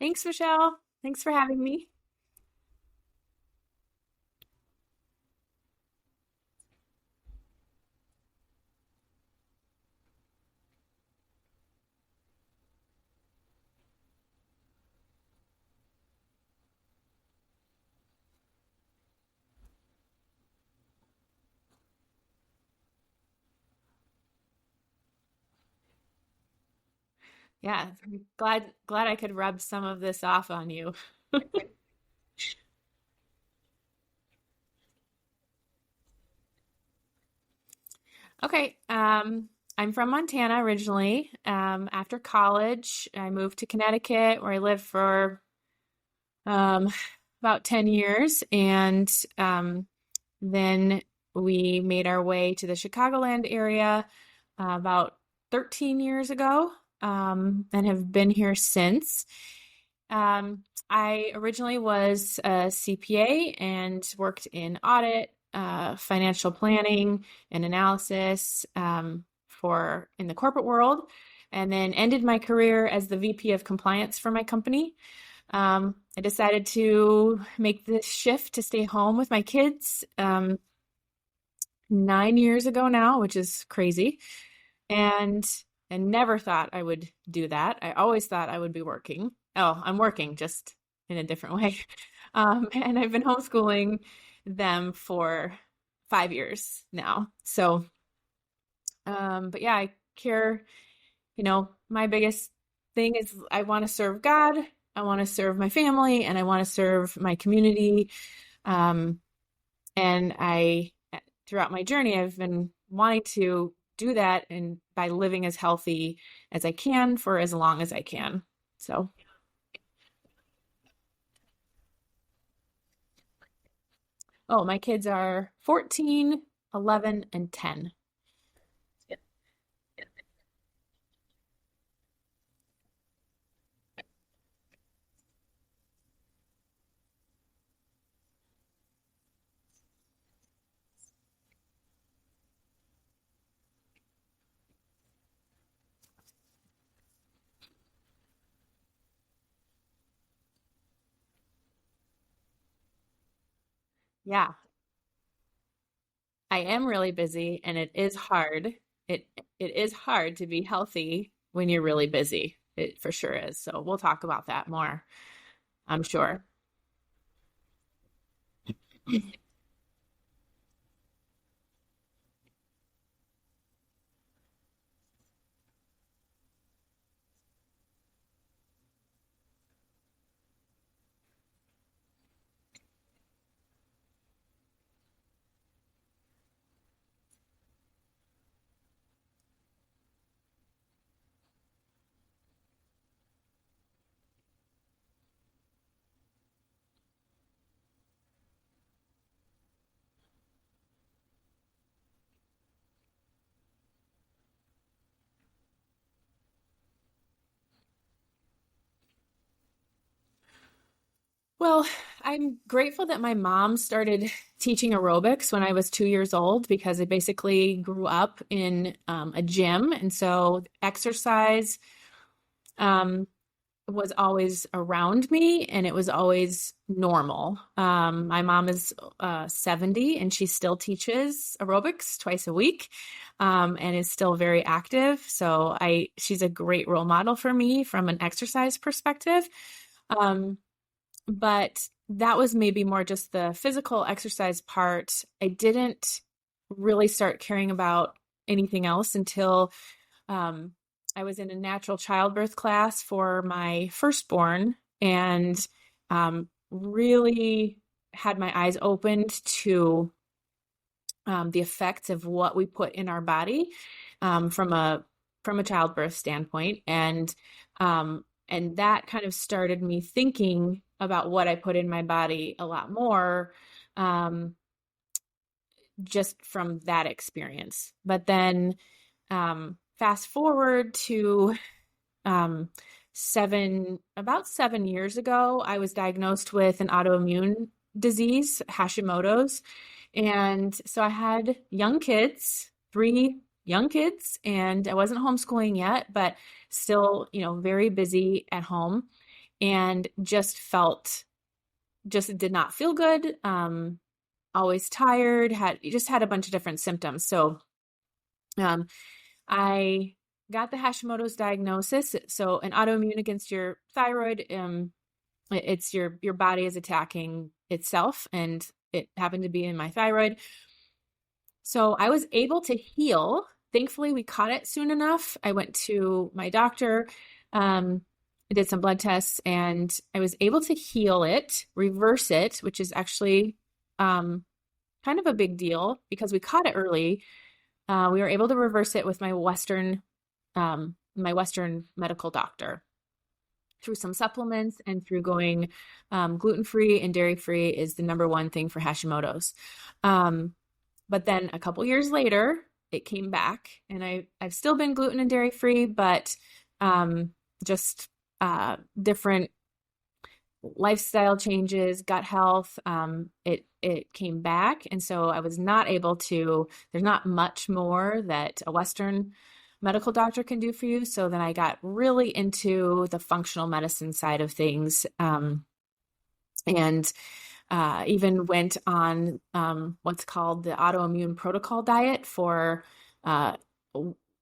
Thanks, Michelle. Thanks for having me. Yeah, I'm glad I could rub some of this off on you. Okay, I'm from Montana originally. After college, I moved to Connecticut where I lived for um, about 10 years, and then we made our way to the Chicagoland area about 13 years ago, and have been here since. I originally was a CPA and worked in audit, financial planning, and analysis for in the corporate world, and then ended my career as the VP of compliance for my company. I decided to make this shift to stay home with my kids 9 years ago now, which is crazy, and and never thought I would do that. I always thought I would be working. Oh, I'm working just in a different way. And I've been homeschooling them for 5 years now. So, but yeah, I care, my biggest thing is I want to serve God, I want to serve my family, and I want to serve my community. Um, and throughout my journey, I've been wanting to do that and by living as healthy as I can for as long as I can. So, oh, my kids are 14, 11, and 10. Yeah, I am really busy and it is hard. It it is hard to be healthy when you're really busy. It for sure is. So we'll talk about that more, I'm sure. Well, I'm grateful that my mom started teaching aerobics when I was 2 years old because I basically grew up in a gym. And so exercise um, was always around me and it was always normal. My mom is 70 and she still teaches aerobics twice a week, and is still very active. So she's a great role model for me from an exercise perspective. Um, but that was maybe more just the physical exercise part. I didn't really start caring about anything else until um, I was in a natural childbirth class for my firstborn and really had my eyes opened to the effects of what we put in our body from a childbirth standpoint, and that kind of started me thinking about what I put in my body a lot more, um, just from that experience. But then fast forward to um, about 7 years ago, I was diagnosed with an autoimmune disease, Hashimoto's. And so I had young kids, three young kids, and I wasn't homeschooling yet, but still, very busy at home. and just did not feel good. Always tired, just had a bunch of different symptoms. So um, I got the Hashimoto's diagnosis. So an autoimmune against your thyroid, it's your body is attacking itself, and it happened to be in my thyroid. So I was able to heal. Thankfully, we caught it soon enough. I went to my doctor, I did some blood tests, and I was able to heal it, reverse it, which is actually kind of a big deal because we caught it early. We were able to reverse it with my Western medical doctor through some supplements and through going gluten-free and dairy-free is the number one thing for Hashimoto's. But then a couple years later, it came back, and I've still been gluten and dairy-free, but just different lifestyle changes, gut health, it came back. And so I was not able to, there's not much more that a Western medical doctor can do for you. So then I got really into the functional medicine side of things. And even went on what's called the autoimmune protocol diet for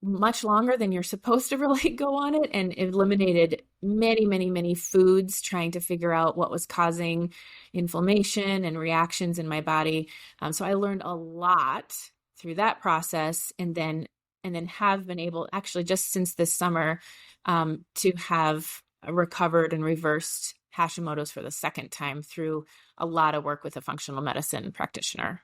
much longer than you're supposed to really go on it, and eliminated many, many, many foods, trying to figure out what was causing inflammation and reactions in my body. So I learned a lot through that process, and then have been able, actually just since this summer, to have recovered and reversed Hashimoto's for the second time through a lot of work with a functional medicine practitioner.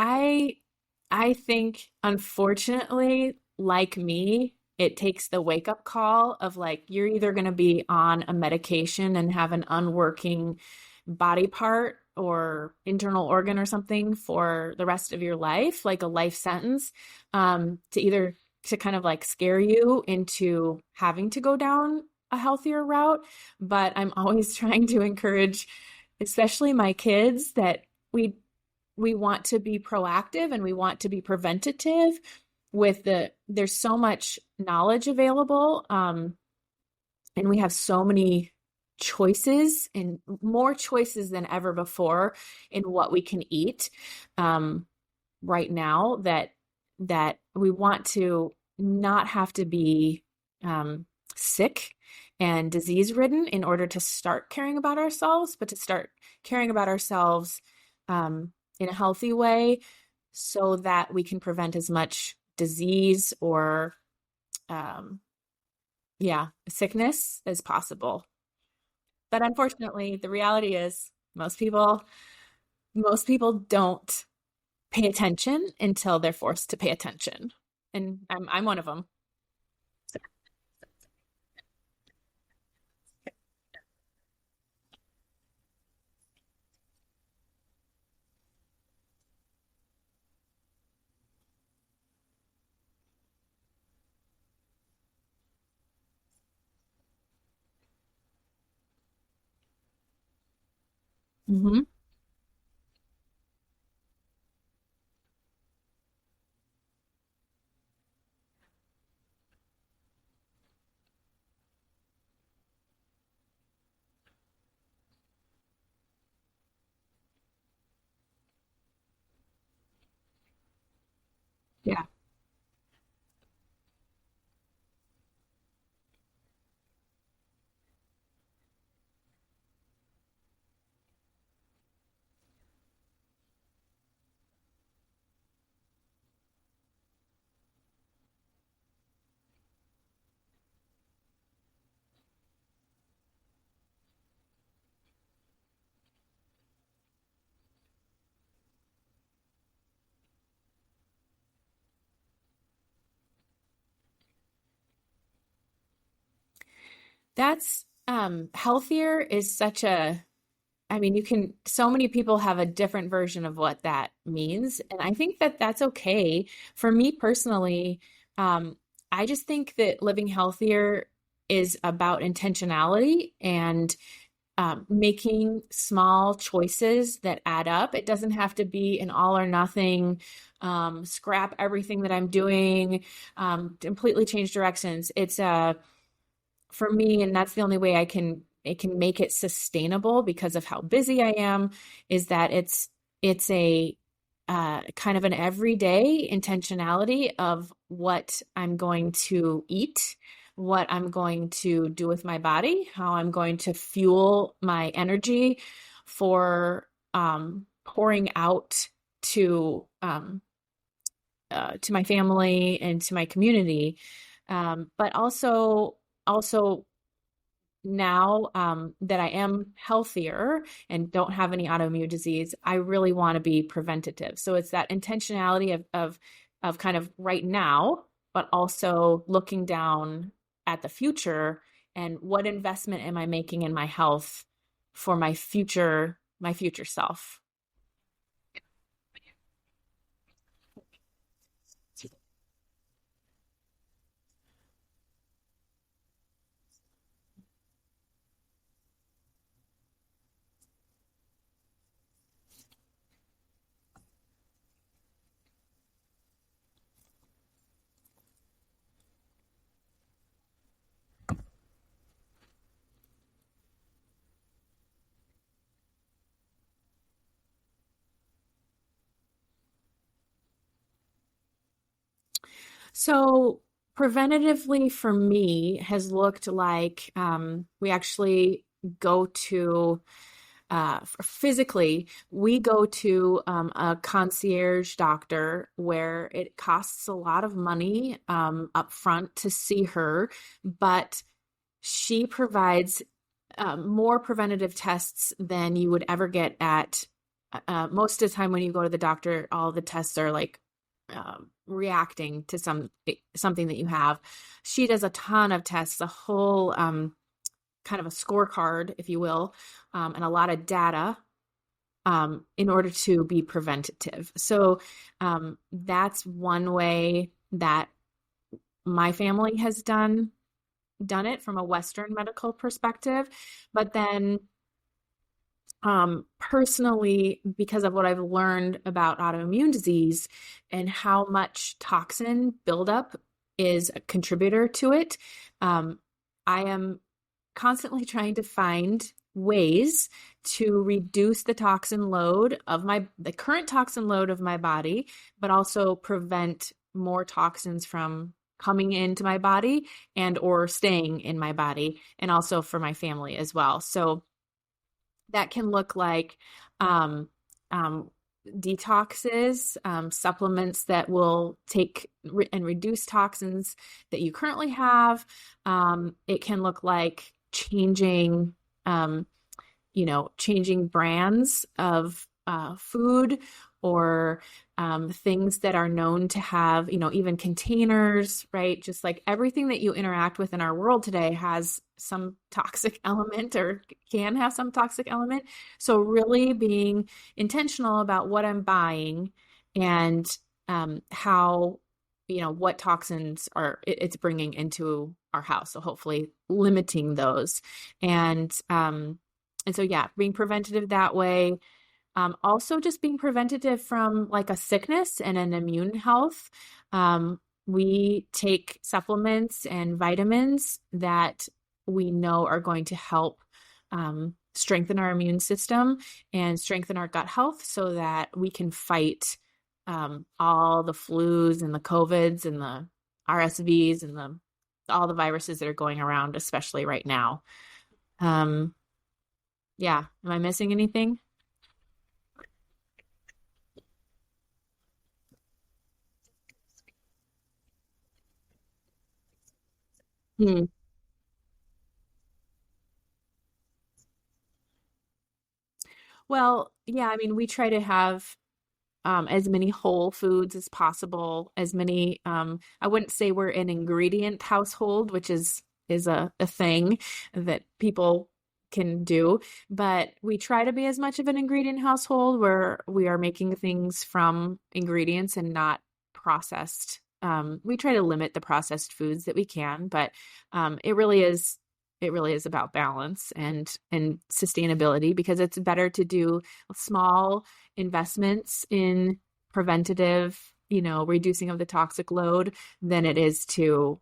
I I think, unfortunately, like me, it takes the wake up call of like you're either going to be on a medication and have an unworking body part or internal organ or something for the rest of your life, like a life sentence, to either to kind of like scare you into having to go down a healthier route. But I'm always trying to encourage, especially my kids, that we want to be proactive and we want to be preventative there's so much knowledge available, and we have so many choices, and more choices than ever before in what we can eat right now, that we want to not have to be sick and disease ridden in order to start caring about ourselves, but to start caring about ourselves in a healthy way so that we can prevent as much disease or um, sickness as possible. But unfortunately, the reality is most people don't pay attention until they're forced to pay attention. And I'm one of them. Hmm. Yeah. That's healthier is such a I mean, so many people have a different version of what that means. And I think that that's okay. For me personally, um, I just think that living healthier is about intentionality and making small choices that add up. It doesn't have to be an all or nothing, scrap everything that I'm doing, completely change directions. It's for me, and that's the only way I can make it sustainable because of how busy I am, is that it's a kind of an everyday intentionality of what I'm going to eat, what I'm going to do with my body, how I'm going to fuel my energy for pouring out to to my family and to my community, but also now that I am healthier and don't have any autoimmune disease, I really want to be preventative. So it's that intentionality of kind of right now, but also looking down at the future and what investment am I making in my health for my future self. So preventatively for me has looked like we actually go to physically, we go to a concierge doctor where it costs a lot of money up front to see her, but she provides more preventative tests than you would ever get at most of the time when you go to the doctor, all the tests are like reacting to something that you have. She does a ton of tests, a whole kind of a scorecard, if you will, and a lot of data in order to be preventative. So that's one way that my family has done it from a Western medical perspective. But then personally, because of what I've learned about autoimmune disease and how much toxin buildup is a contributor to it, I am constantly trying to find ways to reduce the toxin load of the current toxin load of my body, but also prevent more toxins from coming into my body and or staying in my body, and also for my family as well. So that can look like um, um, detoxes, supplements that will take and reduce toxins that you currently have. It can look like um, changing brands of food or things that are known to have, even containers, right? Just like everything that you interact with in our world today has some toxic element or can have some toxic element. So really being intentional about what I'm buying and how, what toxins it's bringing into our house. So hopefully limiting those. And so, yeah, being preventative that way. Also, just being preventative from like a sickness and an immune health. We take supplements and vitamins that we know are going to help strengthen our immune system and strengthen our gut health so that we can fight all the flus and the COVIDs and the RSVs and all the viruses that are going around, especially right now. Um, yeah. Am I missing anything? Hmm. Well, yeah, I mean, we try to have as many whole foods as possible, as many, I wouldn't say we're an ingredient household, which is a thing that people can do. But we try to be as much of an ingredient household where we are making things from ingredients and not processed. We try to limit the processed foods that we can, but it really is about balance and sustainability, because it's better to do small investments in preventative, reducing of the toxic load than it is to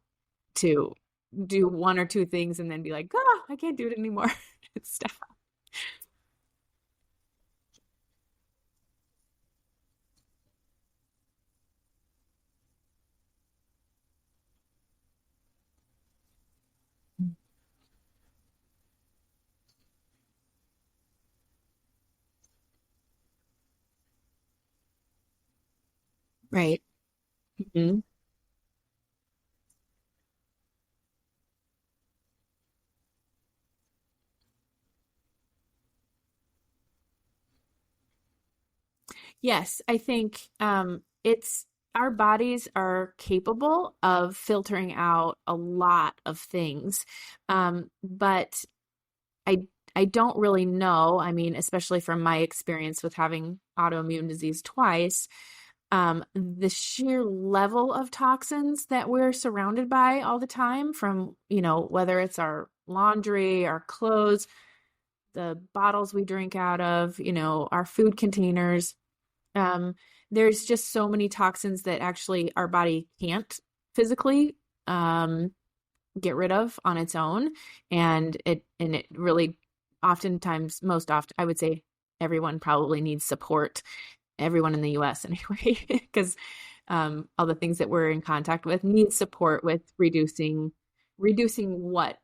do one or two things and then be like, oh, I can't do it anymore. Stuff. Right. Mhm. Yes, I think it's our bodies are capable of filtering out a lot of things. But I don't really know. I mean, especially from my experience with having autoimmune disease twice, the sheer level of toxins that we're surrounded by all the time from, whether it's our laundry, our clothes, the bottles we drink out of, our food containers. Um, there's just so many toxins that actually our body can't physically get rid of on its own. And it really oftentimes, most often, I would say everyone probably needs support, everyone in the US anyway, because all the things that we're in contact with need support with reducing what,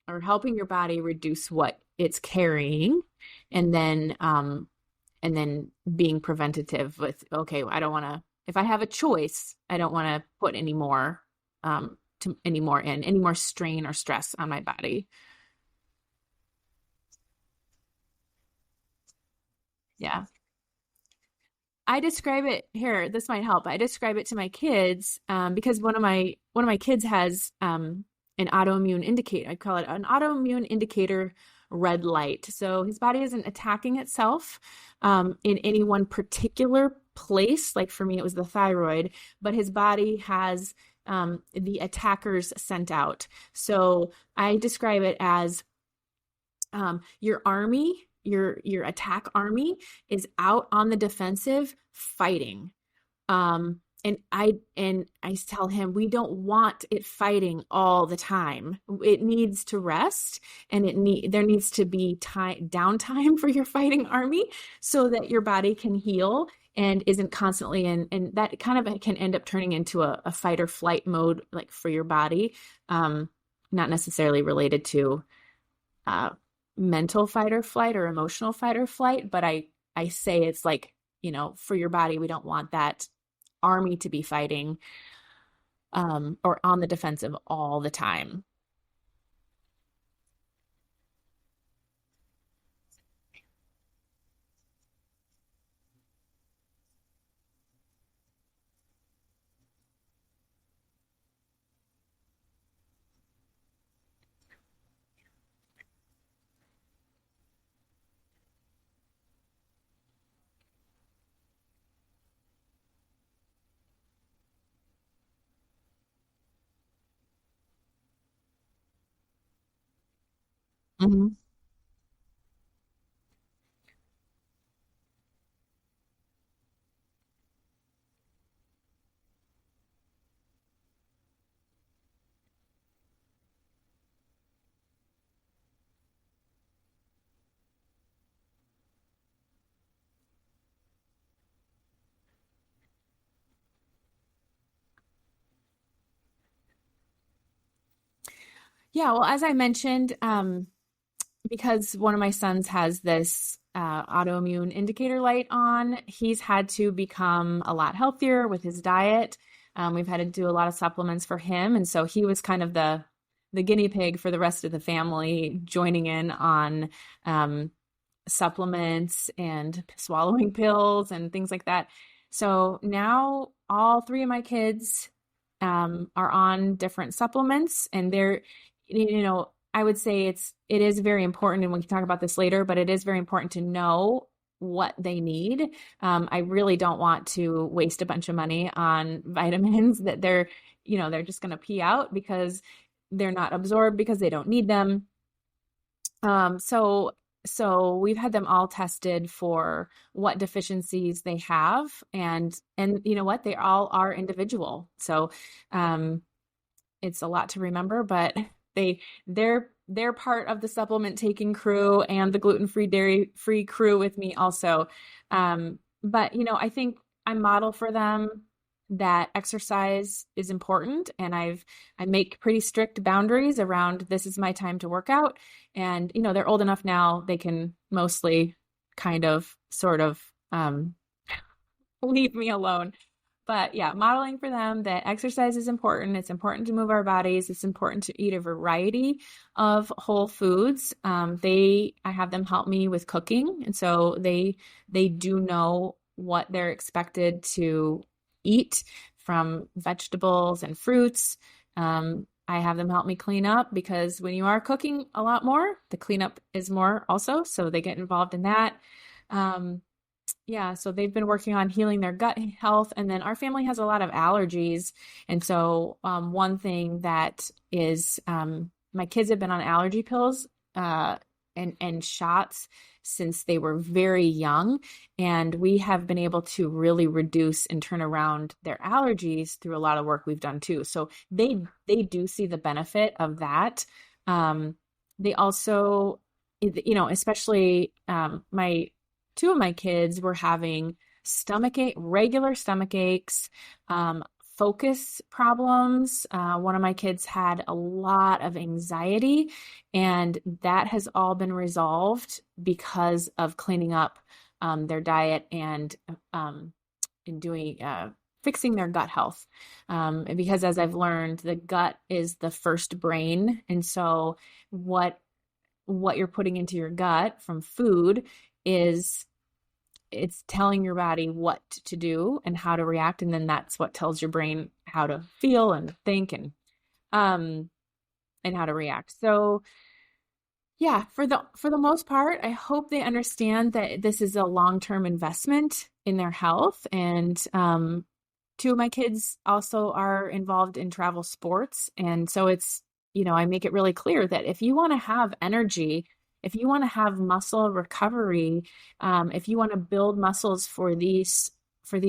or helping your body reduce what it's carrying, and then being preventative with, okay, I don't want to, if I have a choice, I don't want to put any more strain or stress on my body. Yeah. I describe it here. This might help. I describe it to my kids because one of my kids has an autoimmune indicator. I call it an autoimmune indicator red light. So his body isn't attacking itself in any one particular place. Like for me, it was the thyroid, but his body has the attackers sent out. So I describe it as your army, your attack army is out on the defensive fighting. And I tell him we don't want it fighting all the time. It needs to rest, and there needs to be time downtime for your fighting army so that your body can heal and isn't constantly in, and that kind of can end up turning into a fight or flight mode, like for your body, not necessarily related to uh, mental fight or flight or emotional fight or flight, but I say it's like, for your body, we don't want that army to be fighting or on the defensive all the time. Mhm. Yeah, well, as I mentioned, because one of my sons has this autoimmune indicator light on, he's had to become a lot healthier with his diet. We've had to do a lot of supplements for him, and so he was kind of the guinea pig for the rest of the family, joining in on supplements and swallowing pills and things like that. So now all three of my kids are on different supplements, and they're, you know, I would say it is very important, and we can talk about this later, but it is very important to know what they need. I really don't want to waste a bunch of money on vitamins that they're just going to pee out because they're not absorbed because they don't need them. Um, so so we've had them all tested for what deficiencies they have, and you know what? They all are individual. So um it's a lot to remember, but they're part of the supplement taking crew and the gluten-free, dairy-free crew with me also. But I think I model for them that exercise is important, and I make pretty strict boundaries around this is my time to work out. And they're old enough now, they can mostly kind of sort of leave me alone. But yeah, modeling for them that exercise is important. It's important to move our bodies. It's important to eat a variety of whole foods. I have them help me with cooking, and so they do know what they're expected to eat from vegetables and fruits. I have them help me clean up because when you are cooking a lot more, the cleanup is more also. So they get involved in that. Um, yeah, so they've been working on healing their gut health. And then our family has a lot of allergies. And so one thing that is my kids have been on allergy pills and shots since they were very young. And we have been able to really reduce and turn around their allergies through a lot of work we've done too. So they do see the benefit of that. They also, especially my two of my kids were having regular stomach aches, focus problems. One of my kids had a lot of anxiety, and that has all been resolved because of cleaning up their diet and doing fixing their gut health. And because as I've learned, the gut is the first brain, and so what you're putting into your gut from food it's telling your body what to do and how to react, and then that's what tells your brain how to feel and think and how to react. So yeah, for the most part, I hope they understand that this is a long-term investment in their health. And two of my kids also are involved in travel sports, and so I make it really clear that if you want to have energy, if you want to have muscle recovery, if you want to build muscles for these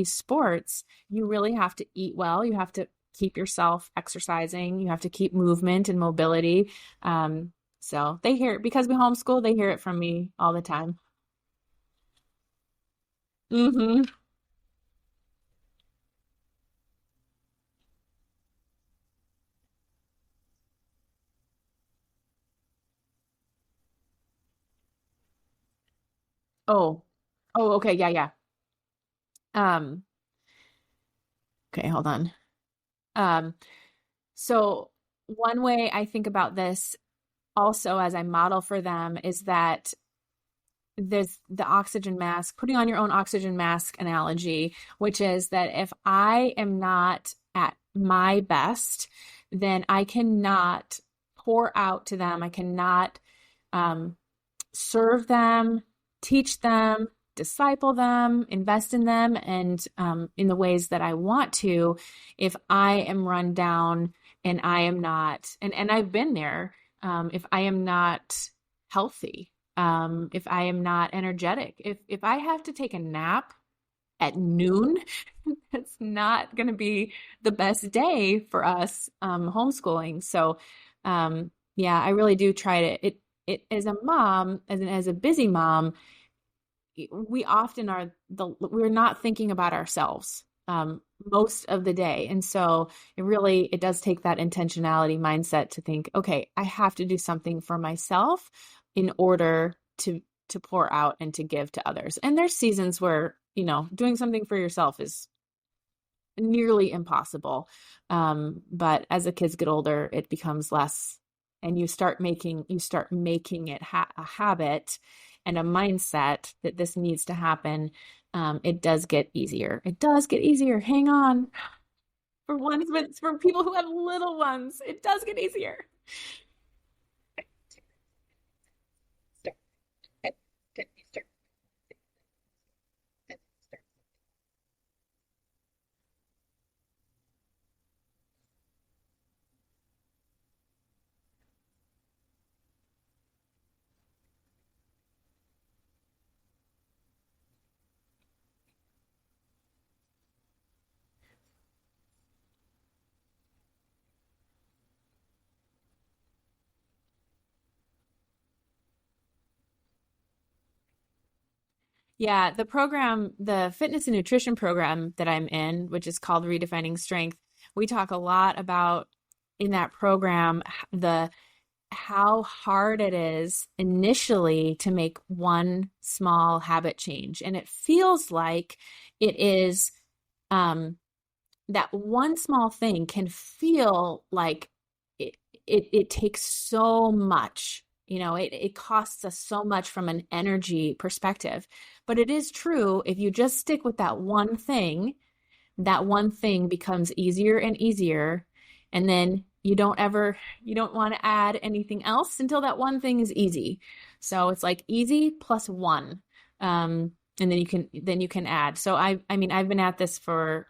sports, you really have to eat well. You have to keep yourself exercising. You have to keep movement and mobility. So they hear it because we homeschool. They hear it from me all the time. Hmm. Oh, okay, yeah, yeah. Um, okay, hold on. Um, so one way I think about this also as I model for them is that there's the oxygen mask, putting on your own oxygen mask analogy, which is that if I am not at my best, then I cannot pour out to them. I cannot um, serve them, teach them, disciple them, invest in them, and in the ways that I want to, if I am run down and I am not, and I've been there, if I am not healthy, if I am not energetic, if I have to take a nap at noon, it's not going to be the best day for us homeschooling. So, yeah, I really do try to it as a mom, as a busy mom, we often we're not thinking about ourselves most of the day. And so it does take that intentionality mindset to think, okay, I have to do something for myself in order to pour out and to give to others. And there's seasons where, doing something for yourself is nearly impossible. But as the kids get older, it becomes less, and you start making it a habit and a mindset that this needs to happen. It does get easier. It does get easier. Hang on. For people who have little ones, it does get easier. Yeah, the program, the fitness and nutrition program that I'm in, which is called Redefining Strength, we talk a lot about in that program the how hard it is initially to make one small habit change. And it feels like it is um, that one small thing can feel like it, it takes so much. It costs us so much from an energy perspective. But it is true, if you just stick with that one thing becomes easier and easier. And then you don't want to add anything else until that one thing is easy. So it's like easy plus one. And then you can add. So I mean, I've been at this for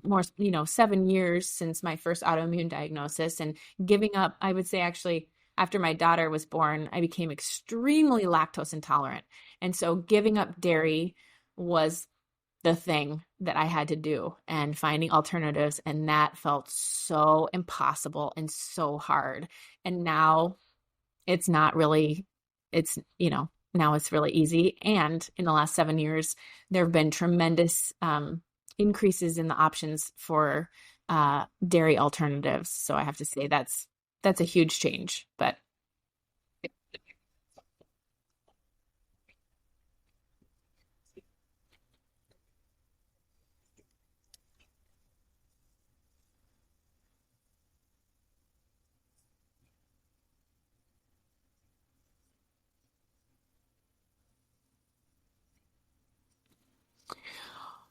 more, 7 years since my first autoimmune diagnosis, and giving up, I would say actually after my daughter was born, I became extremely lactose intolerant. And so giving up dairy was the thing that I had to do, and finding alternatives. And that felt so impossible and so hard. And now it's not really, now it's really easy. And in the last 7 years, there have been tremendous increases in the options for dairy alternatives. So I have to say that's a huge change. But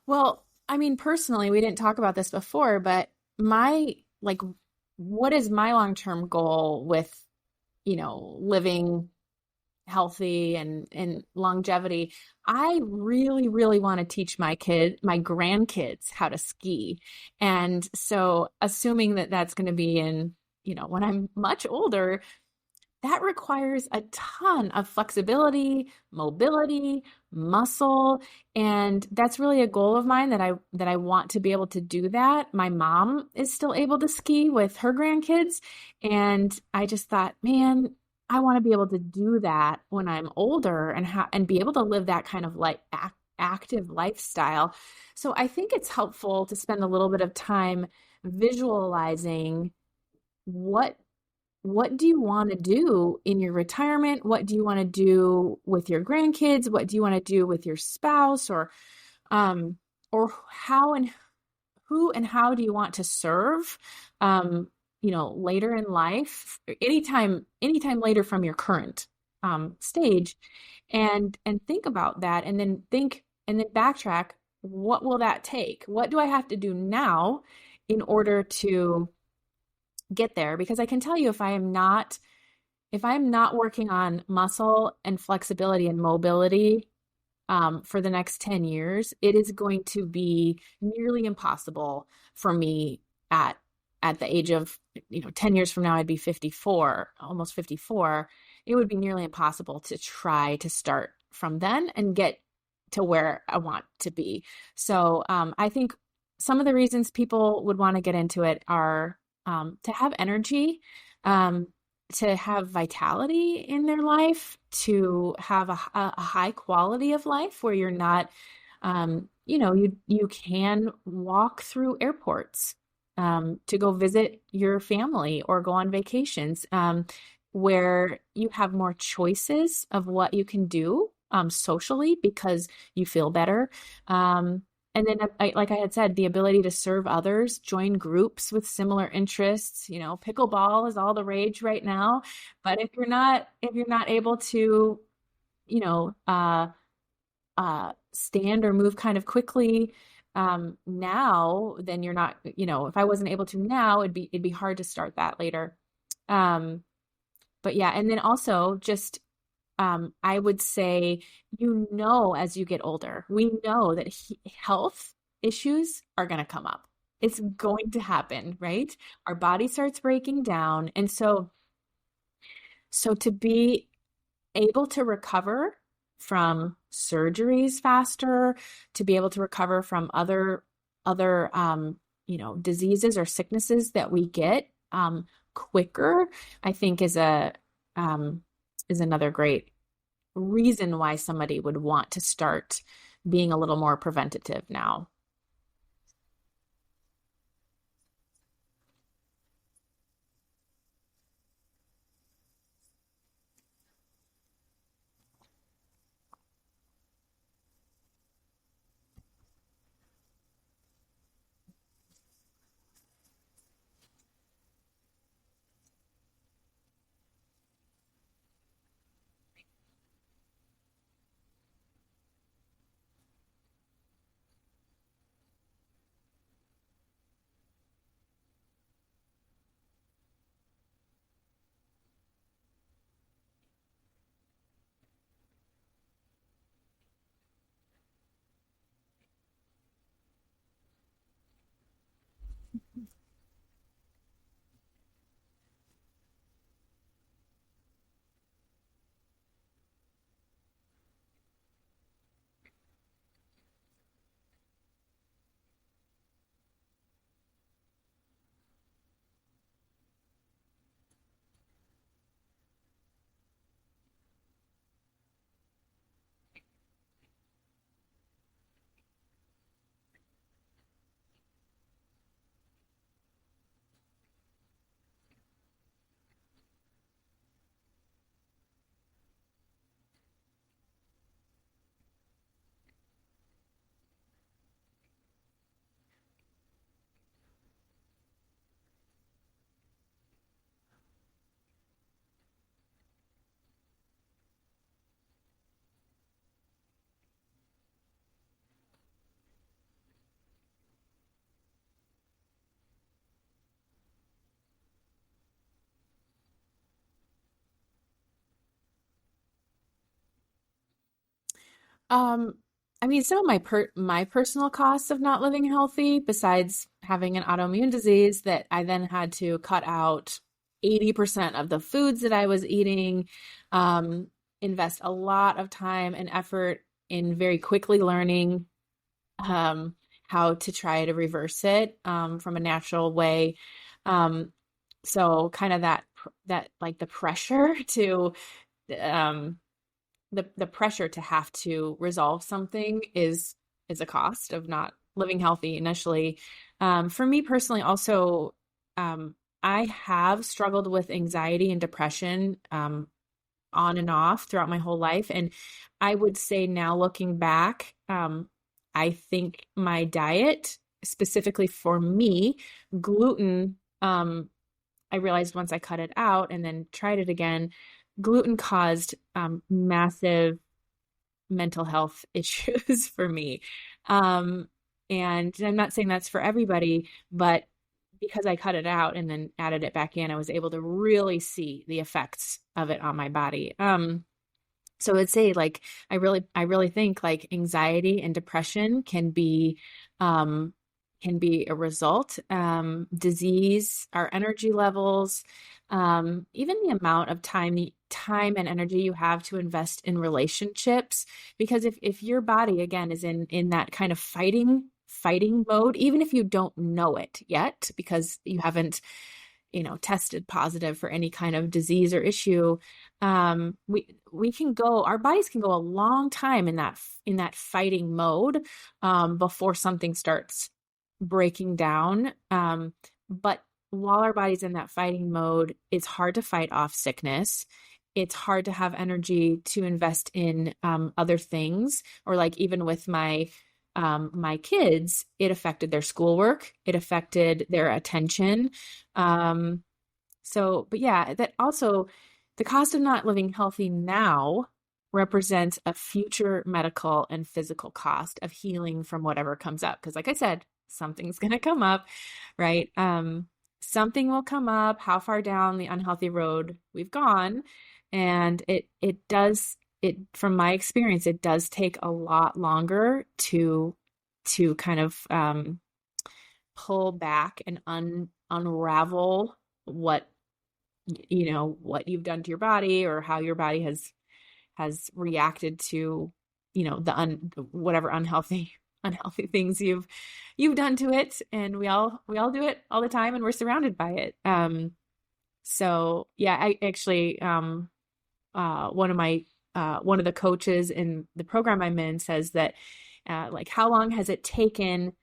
well, I mean, personally, we didn't talk about this before, but my like, what is my long-term goal with, living healthy and longevity? I really, really want to teach my grandkids how to ski. And so assuming that that's going to be in, when I'm much older, that requires a ton of flexibility, mobility, muscle, and that's really a goal of mine that I want to be able to do that. My mom is still able to ski with her grandkids, and I just thought, man, I want to be able to do that when I'm older and be able to live that kind of like active lifestyle. So I think it's helpful to spend a little bit of time visualizing what what do you want to do in your retirement? What do you want to do with your grandkids? What do you want to do with your spouse? Um, or how and who and how do you want to serve? Later in life, anytime later from your current stage, and think about that, and then backtrack. What will that take? What do I have to do now in order to get there? Because I can tell you, if I'm not working on muscle and flexibility and mobility for the next 10 years, it is going to be nearly impossible for me at the age of, 10 years from now, I'd be 54, almost 54. It would be nearly impossible to try to start from then and get to where I want to be. So I think some of the reasons people would want to get into it are to have energy, um, to have vitality in their life, to have a high quality of life where you're not, you can walk through airports to go visit your family or go on vacations, where you have more choices of what you can do socially because you feel better. And then, like I had said, the ability to serve others, join groups with similar interests. Pickleball is all the rage right now. But if you're not able to, you know, uh, stand or move kind of quickly now, then you're not. If I wasn't able to now, it'd be hard to start that later. Um, but yeah, and then also just I would say, as you get older, we know that health issues are going to come up. It's going to happen, right? Our body starts breaking down. And so to be able to recover from surgeries faster, to be able to recover from other diseases or sicknesses that we get quicker, I think is another great reason why somebody would want to start being a little more preventative now. Um, I mean, some of my personal costs of not living healthy, besides having an autoimmune disease that I then had to cut out 80% of the foods that I was eating, um, invest a lot of time and effort in very quickly learning um, how to try to reverse it from a natural way. Um, so kind of that like the pressure to um, the pressure to have to resolve something is a cost of not living healthy initially. For me personally, also, I have struggled with anxiety and depression on and off throughout my whole life, and I would say now looking back, I think my diet, specifically for me, gluten. I realized once I cut it out and then tried it again, gluten caused massive mental health issues for me. Um, and I'm not saying that's for everybody, but because I cut it out and then added it back in, I was able to really see the effects of it on my body. So I'd say like I really think like anxiety and depression um can be a result. Disease, our energy levels, even the amount of time and energy you have to invest in relationships. Because if your body again is in that kind of fighting mode, even if you don't know it yet, because you haven't tested positive for any kind of disease or issue, we can go, our bodies can go a long time in that fighting mode before something starts breaking down. But while our body's in that fighting mode, it's hard to fight off sickness. It's hard to have energy to invest in other things, or like even with my kids, it affected their schoolwork, it affected their attention. Um, but yeah, that also the cost of not living healthy now represents a future medical and physical cost of healing from whatever comes up. Because, like I said, something's going to come up, right? Something will come up, how far down the unhealthy road we've gone. And it does, from my experience, it does take a lot longer to kind of pull back and unravel what you've done to your body, or how your body has reacted to whatever unhealthy things you've done to it. And we all do it all the time, and we're surrounded by it. So yeah, I actually one of my one of the coaches in the program I'm in says that, like, how long has it taken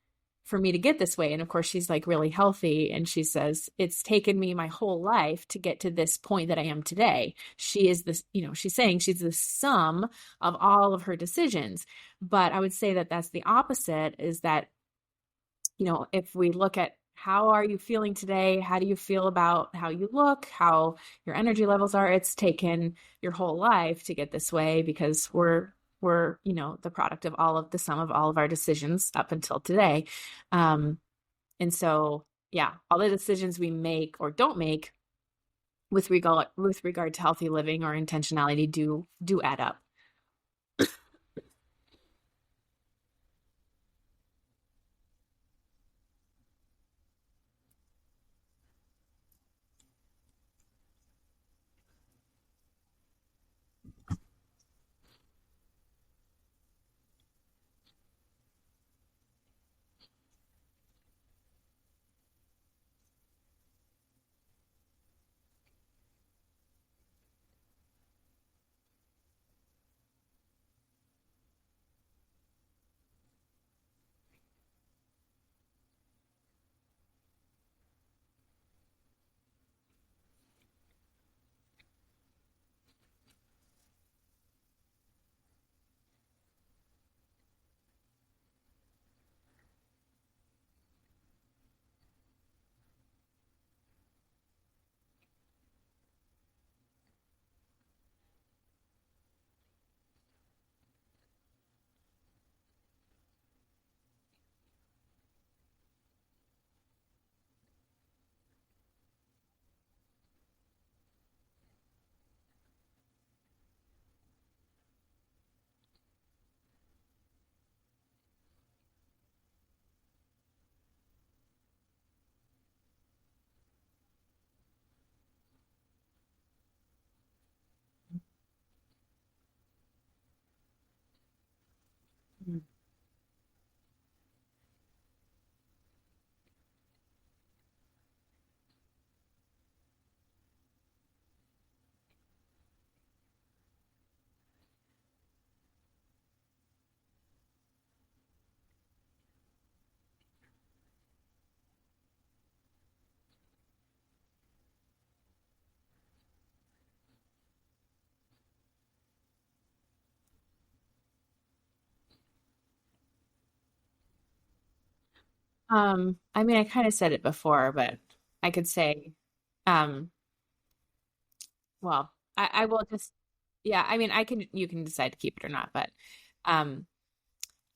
for me to get this way? And of course, she's like really healthy. And she says, it's taken me my whole life to get to this point that I am today. She is this, she's saying she's the sum of all of her decisions. But I would say that that's the opposite, is that, if we look at how are you feeling today? How do you feel about how you look, how your energy levels are? It's taken your whole life to get this way, because we're the product of all of the sum of all of our decisions up until today. And so, yeah, all the decisions we make or don't make with regard to healthy living or intentionality do add up. I mean, I kind of said it before, but I could say, um, well, I will just, yeah, I mean, you can decide to keep it or not, but, um,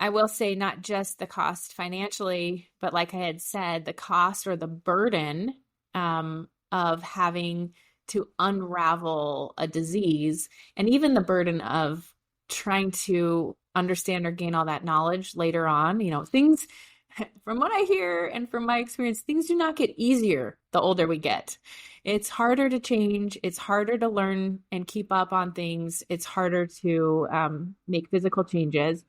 I will say not just the cost financially, but like I had said, the cost or the burden, of having to unravel a disease, and even the burden of trying to understand or gain all that knowledge later on. Things, from what I hear and from my experience, things do not get easier the older we get. It's harder to change. It's harder to learn and keep up on things. It's harder to make physical changes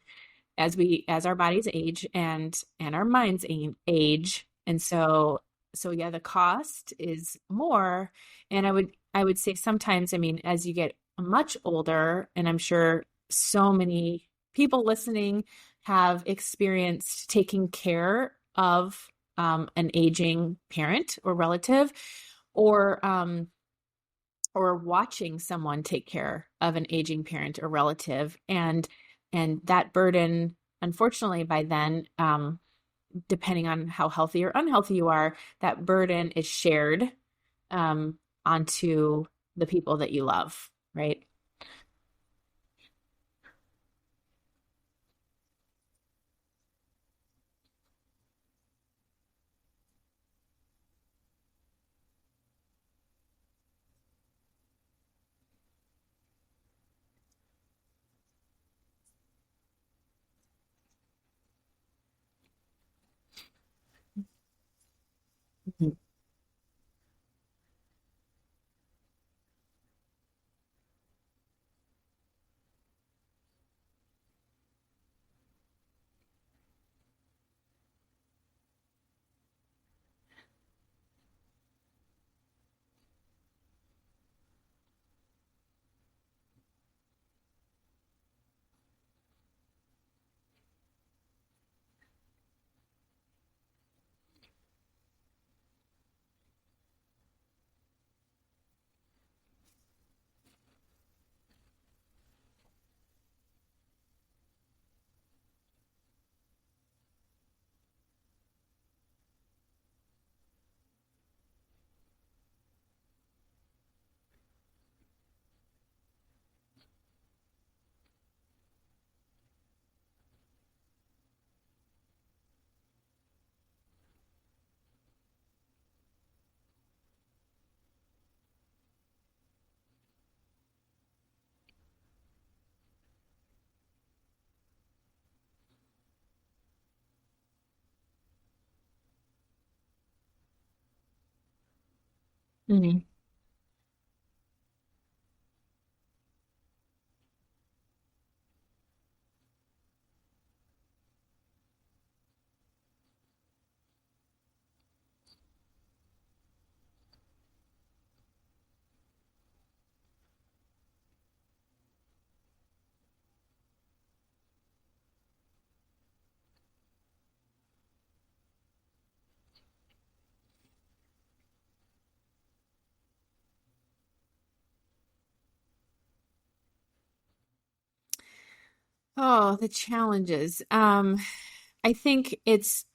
as our bodies age and our minds age. And so yeah, the cost is more. And I would say sometimes, I mean, as you get much older, and I'm sure so many people listening have experienced taking care of an aging parent or relative, or or watching someone take care of an aging parent or relative. And that burden, unfortunately, by then, depending on how healthy or unhealthy you are, that burden is shared onto the people that you love, right? Mhm. Mhm. Oh, the challenges. I think it's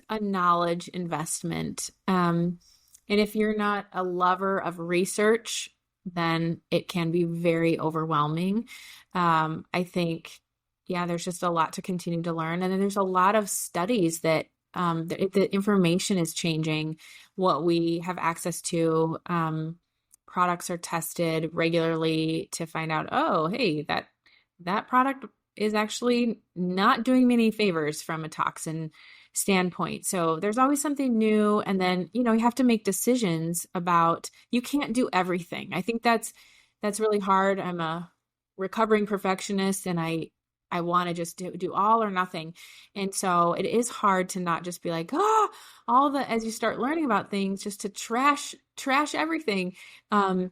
a knowledge investment. And if you're not a lover of research, then it can be very overwhelming. I think, yeah, there's just a lot to continue to learn. And then there's a lot of studies that the information is changing, what we have access to. Products are tested regularly to find out, oh, hey, that product is actually not doing me any favors from a toxin standpoint. So there's always something new. And then, you have to make decisions about you can't do everything. I think that's really hard. I'm a recovering perfectionist and I want to just do all or nothing. And so it is hard to not just be like, all the as you start learning about things, just to trash everything. Um,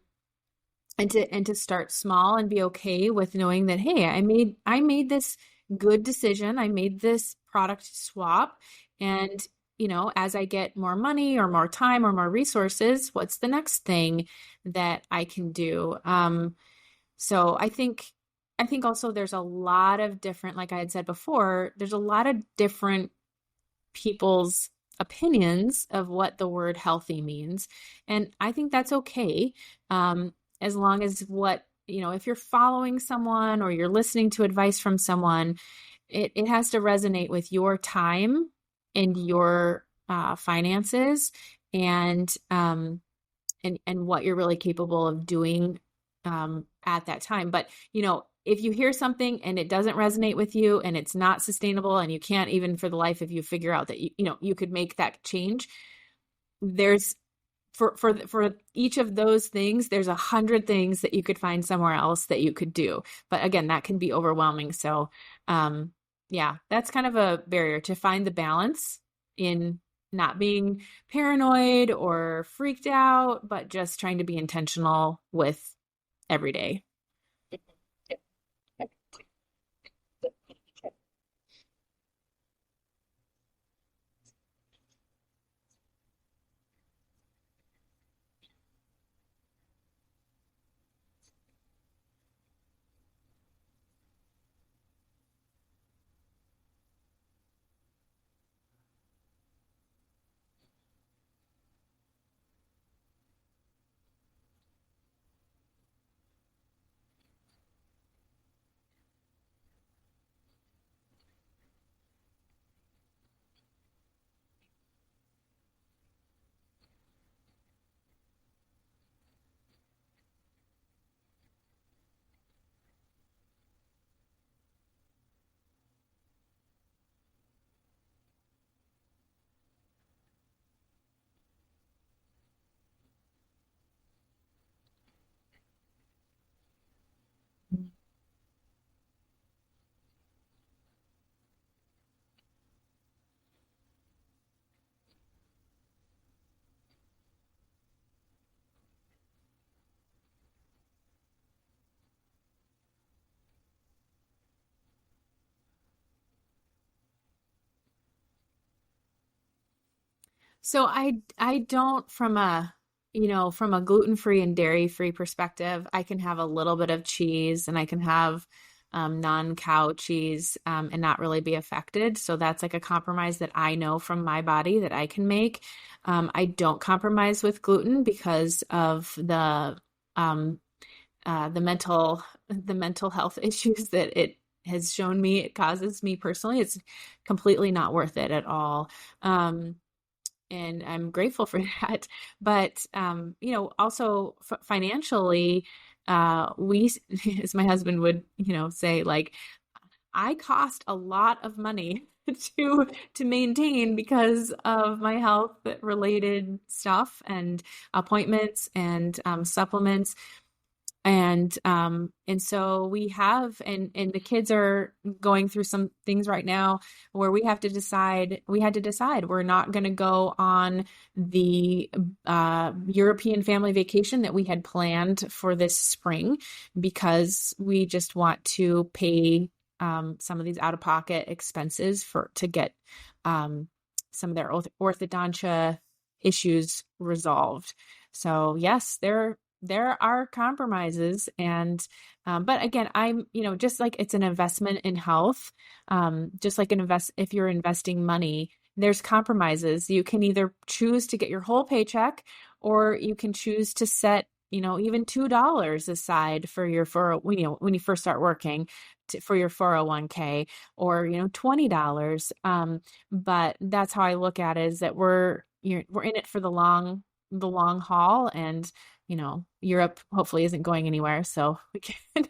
and to start small and be okay with knowing that, hey, I made this good decision. I made this product swap. And, as I get more money or more time or more resources, what's the next thing that I can do? So I think also there's a lot of different, like I had said before, there's a lot of different people's opinions of what the word healthy means. And I think that's okay. As long as if you're following someone or you're listening to advice from someone, it has to resonate with your time and your finances and and what you're really capable of doing at that time. But, if you hear something and it doesn't resonate with you and it's not sustainable and you can't even for the life of you figure out that you could make that change, there's for each of those things, there's 100 things that you could find somewhere else that you could do. But again, that can be overwhelming. So, yeah, that's kind of a barrier to find the balance in not being paranoid or freaked out, but just trying to be intentional with every day. So I don't from a gluten-free and dairy-free perspective, I can have a little bit of cheese and I can have non-cow cheese and not really be affected. So that's like a compromise that I know from my body that I can make. I don't compromise with gluten because of um, the mental health issues that it has shown me it causes me personally. It's completely not worth it at all. And I'm grateful for that. But also financially, we, as my husband would, say, like, I cost a lot of money to maintain because of my health related stuff and appointments and supplements. And so we have, and the kids are going through some things right now where we had to decide we're not going to go on the European family vacation that we had planned for this spring because we just want to pay some of these out-of-pocket expenses to get some of their orthodontia issues resolved. So yes, there are compromises, and but again, just like it's an investment in health, just like if you're investing money, there's compromises. You can either choose to get your whole paycheck, or you can choose to set, even $2 aside for when you first start working for your 401k, or $20. But that's how I look at it, is that we're in it for the long haul, and Europe hopefully isn't going anywhere, so we can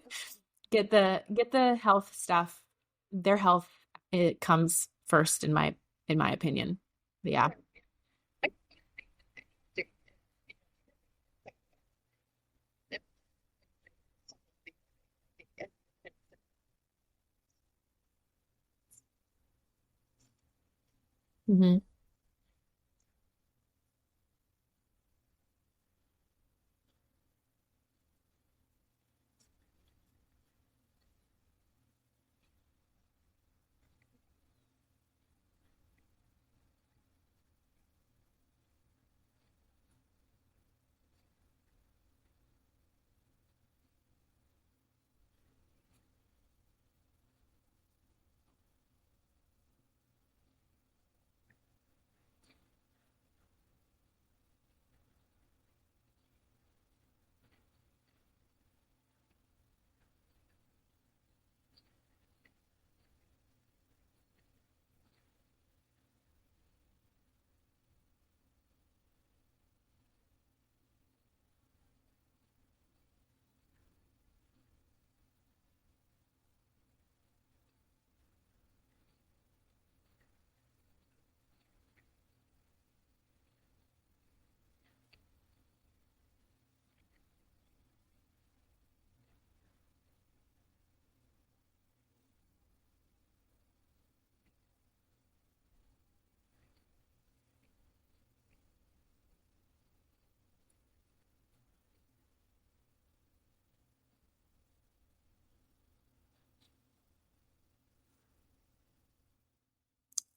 get the health stuff. Their health, it comes first in my opinion. Yeah. Hmm.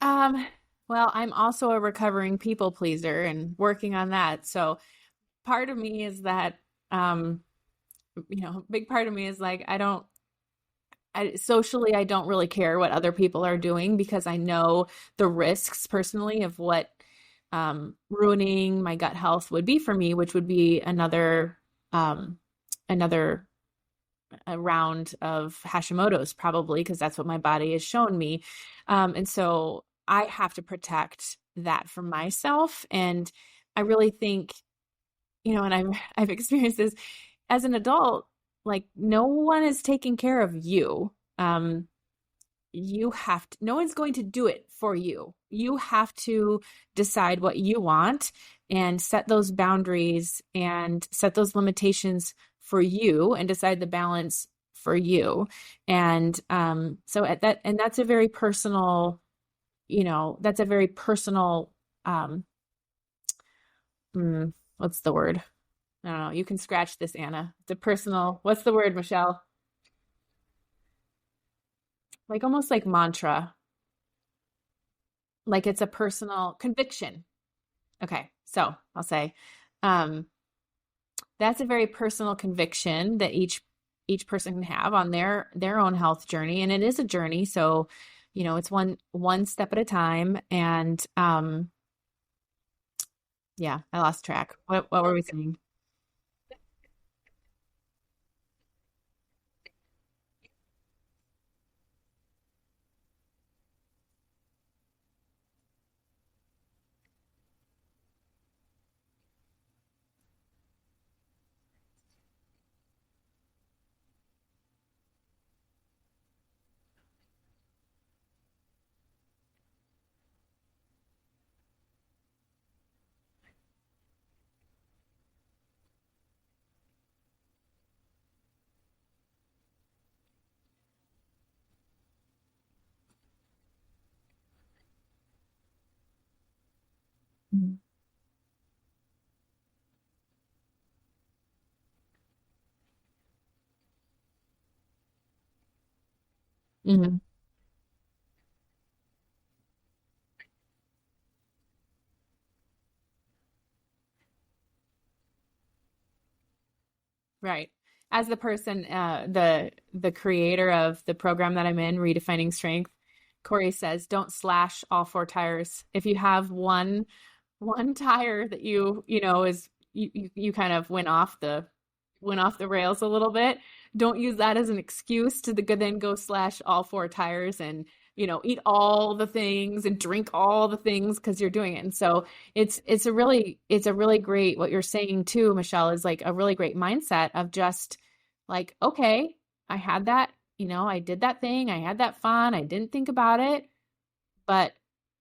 Um, well, I'm also a recovering people pleaser and working on that. So part of me is that, um, big part of me is like, socially, I don't really care what other people are doing because I know the risks personally of what ruining my gut health would be for me, which would be um, another a round of Hashimoto's probably, because that's what my body has shown me. And so I have to protect that for myself. And I really think, and I've experienced this as an adult, like no one is taking care of you. You have to, no one's going to do it for you. You have to decide what you want and set those boundaries and set those limitations for you and decide the balance for you. And so at that, and that's a very personal, that's a very personal, um, what's the word? I don't know. You can scratch this, Anna. It's a personal, what's the word, Michelle? Like almost like mantra, like it's a personal conviction. Okay, so I'll say um, that's a very personal conviction that each person can have on their own health journey, and it is a journey. So, it's one step at a time. And yeah, I lost track. What were we saying? Mhm. Right. As the person, the creator of the program that I'm in, Redefining Strength, Corey says, don't slash all four tires. If you have one tire that you know is you kind of went off the rails a little bit, don't use that as an excuse to then go slash all four tires and eat all the things and drink all the things because you're doing it. And so it's a really great, what you're saying too, Michelle, is like a really great mindset of just like, okay, I had that, I did that thing, I had that fun, I didn't think about it, but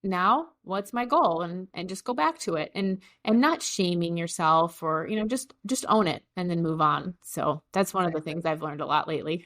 now what's my goal, and just go back to it, and not shaming yourself, or just own it and then move on. So that's one of the things I've learned a lot lately.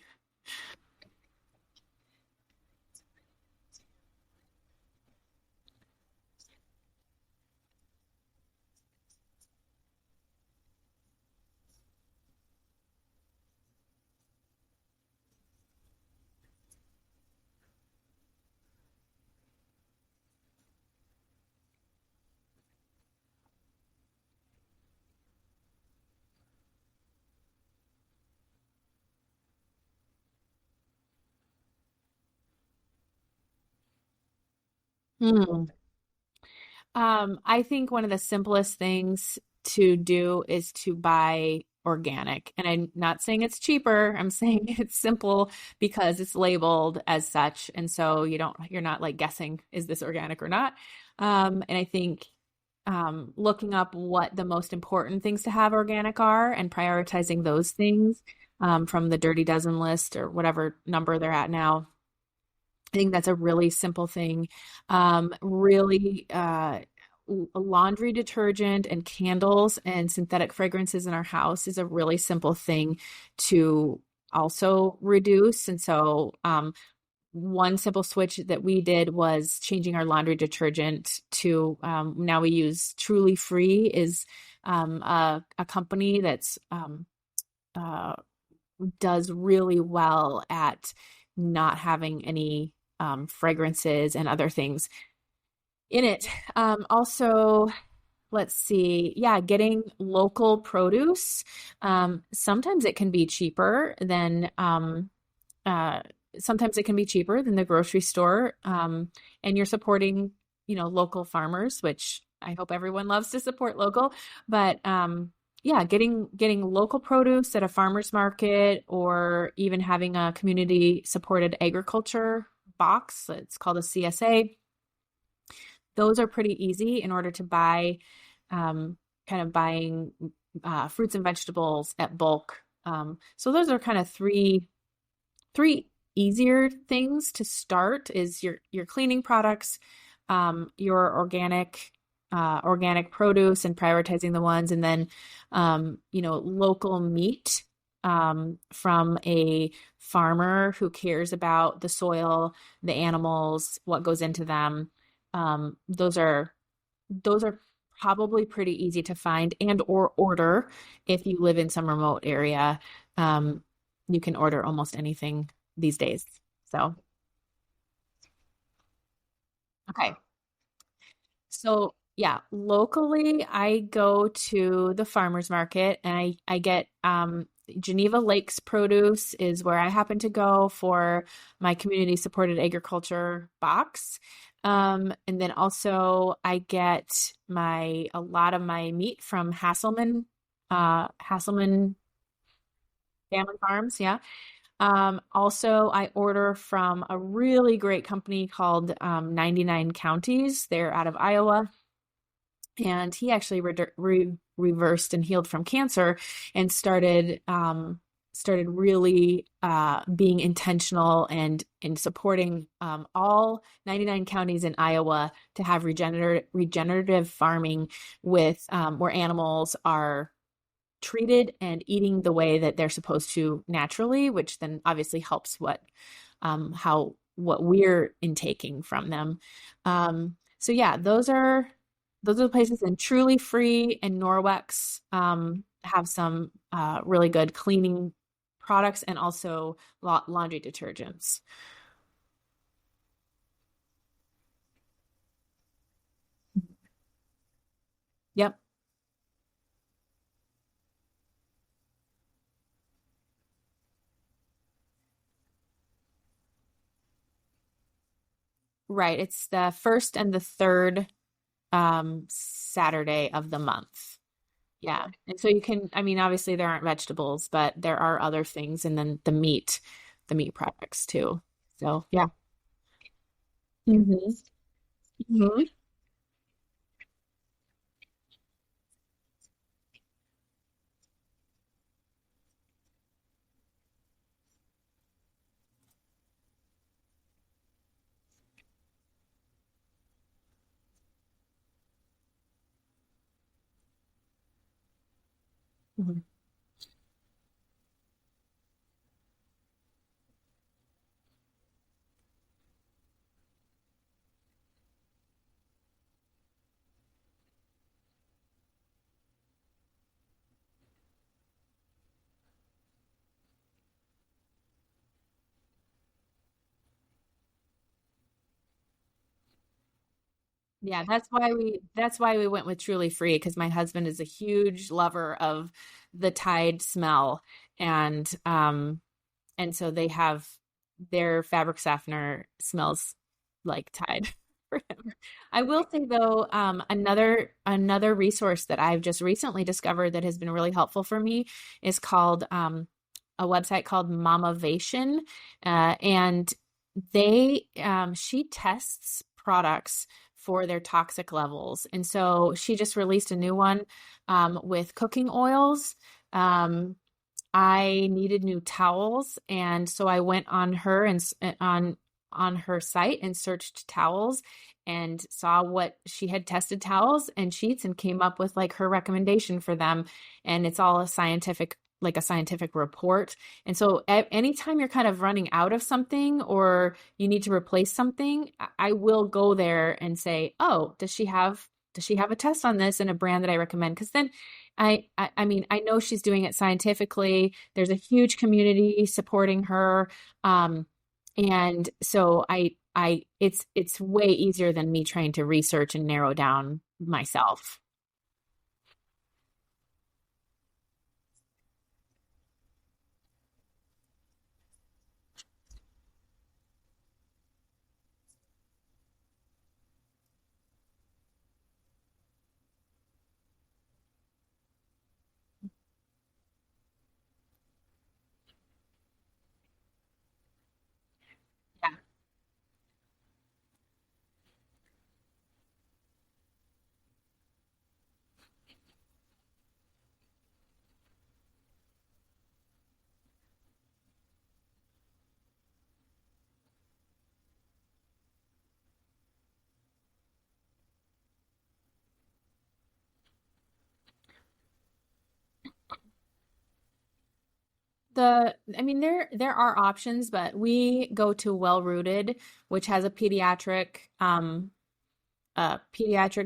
Hmm. I think one of the simplest things to do is to buy organic. And I'm not saying it's cheaper. I'm saying it's simple because it's labeled as such. And so you're not like guessing, is this organic or not? And I think looking up what the most important things to have organic are and prioritizing those things from the Dirty Dozen list or whatever number they're at now. I think that's a really simple thing. Really, laundry detergent and candles and synthetic fragrances in our house is a really simple thing to also reduce. And so, one simple switch that we did was changing our laundry detergent to now we use Truly Free, is a company that's uh, does really well at not having any fragrances and other things in it. Also, let's see. Yeah, getting local produce. Sometimes it can be cheaper than uh, sometimes it can be cheaper than the grocery store. And you're supporting, local farmers, which I hope everyone loves to support local. But yeah, getting local produce at a farmer's market, or even having a community supported agriculture box. It's called a CSA. Those are pretty easy in order to buy, kind of buying fruits and vegetables at bulk. So those are kind of three easier things to start: is your cleaning products, your organic produce, and prioritizing the ones, and then local meat from a farmer who cares about the soil, the animals, what goes into them. Those are probably pretty easy to find and or order if you live in some remote area. Um, you can order almost anything these days. So, okay. So yeah, locally I go to the farmers market, and I get Geneva Lakes produce is where I happen to go for my community supported agriculture box. And then also I get a lot of my meat from Hasselman Family Farms. Yeah. Also, I order from a really great company called 99 Counties. They're out of Iowa, and he actually reversed and healed from cancer, and started really being intentional and in supporting all 99 counties in Iowa to have regenerative farming with where animals are treated and eating the way that they're supposed to naturally, which then obviously helps what we're intaking from them. So yeah, those are those are the places. And Truly Free and Norwex have some really good cleaning products and also laundry detergents. Yep. Right. It's the first and the third Saturday of the month. Yeah. And so you can, I mean, obviously there aren't vegetables, but there are other things. And then the meat products too. So yeah. Hmm. Hmm. Hmm. Yeah, that's why we went with Truly Free because my husband is a huge lover of the Tide smell. And so they have their fabric softener smells like Tide for him. I will say though, another resource that I've just recently discovered that has been really helpful for me is called a website called Mamavation, and she tests products for their toxic levels, and so she just released a new one with cooking oils. Um, I needed new towels, and so I went on her and on her site and searched towels and saw what she had tested towels and sheets and came up with like her recommendation for them. And it's all like a scientific report. And so anytime you're kind of running out of something or you need to replace something, I will go there and say, "Oh, does she have a test on this and a brand that I recommend?" Because then I mean, I know she's doing it scientifically. There's a huge community supporting her. And so it's way easier than me trying to research and narrow down myself. Yeah. I mean, there are options, but we go to Well Rooted, which has a pediatric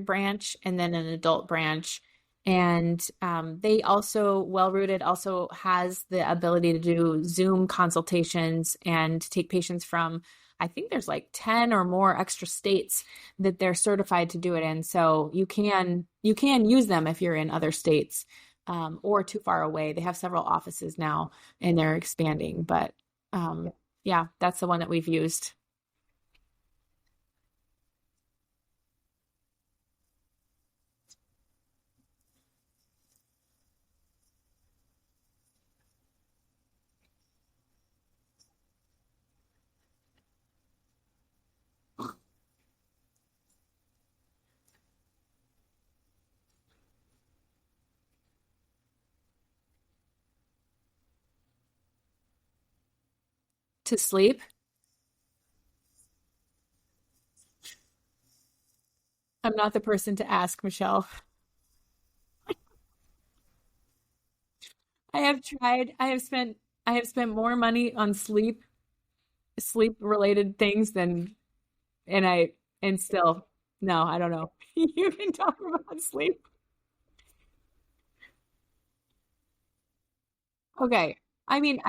branch and then an adult branch. And they also, Well Rooted also has the ability to do Zoom consultations and take patients from, I think there's like 10 or more extra states that they're certified to do it in. So you can use them if you're in other states or too far away. They have several offices now and they're expanding. But yeah, that's the one that we've used. To sleep. I'm not the person to ask, Michelle. I have spent more money on sleep related things than, and I, and still. No, I don't know. You can talk about sleep. Okay. I mean,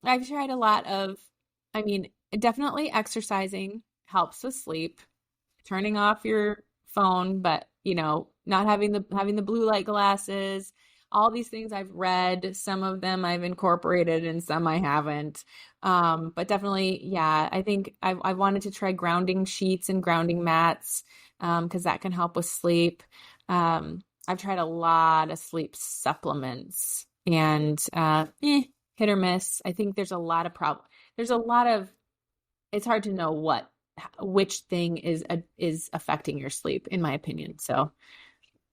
I've tried a lot of, I mean, definitely exercising helps with sleep, turning off your phone, but not having the blue light glasses, all these things I've read, some of them I've incorporated and some I haven't. But definitely, yeah, I think I wanted to try grounding sheets and grounding mats, because that can help with sleep. I've tried a lot of sleep supplements and hit or miss. I think there's a lot of it's hard to know which thing is affecting your sleep, in my opinion. So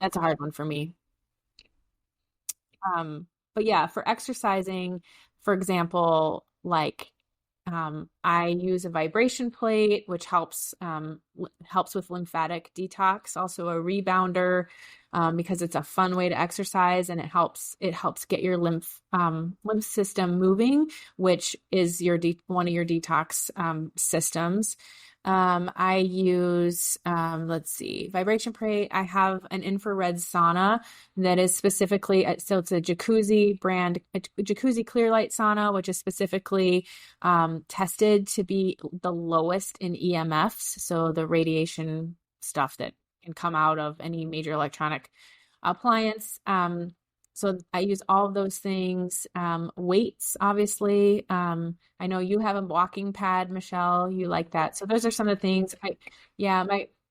that's a hard one for me. But yeah, for exercising, for example, like I use a vibration plate, which helps with lymphatic detox. Also a rebounder, because it's a fun way to exercise and it helps get your lymph system moving, which is one of your detox systems. I use, let's see, vibration plate. I have an infrared sauna that is specifically, so it's a jacuzzi brand, a jacuzzi clear light sauna, which is specifically tested to be the lowest in EMFs, so the radiation stuff that can come out of any major electronic appliance. So I use all of those things. Weights, obviously. I know you have a walking pad, Michelle. You like that. So those are some of the things. Yeah,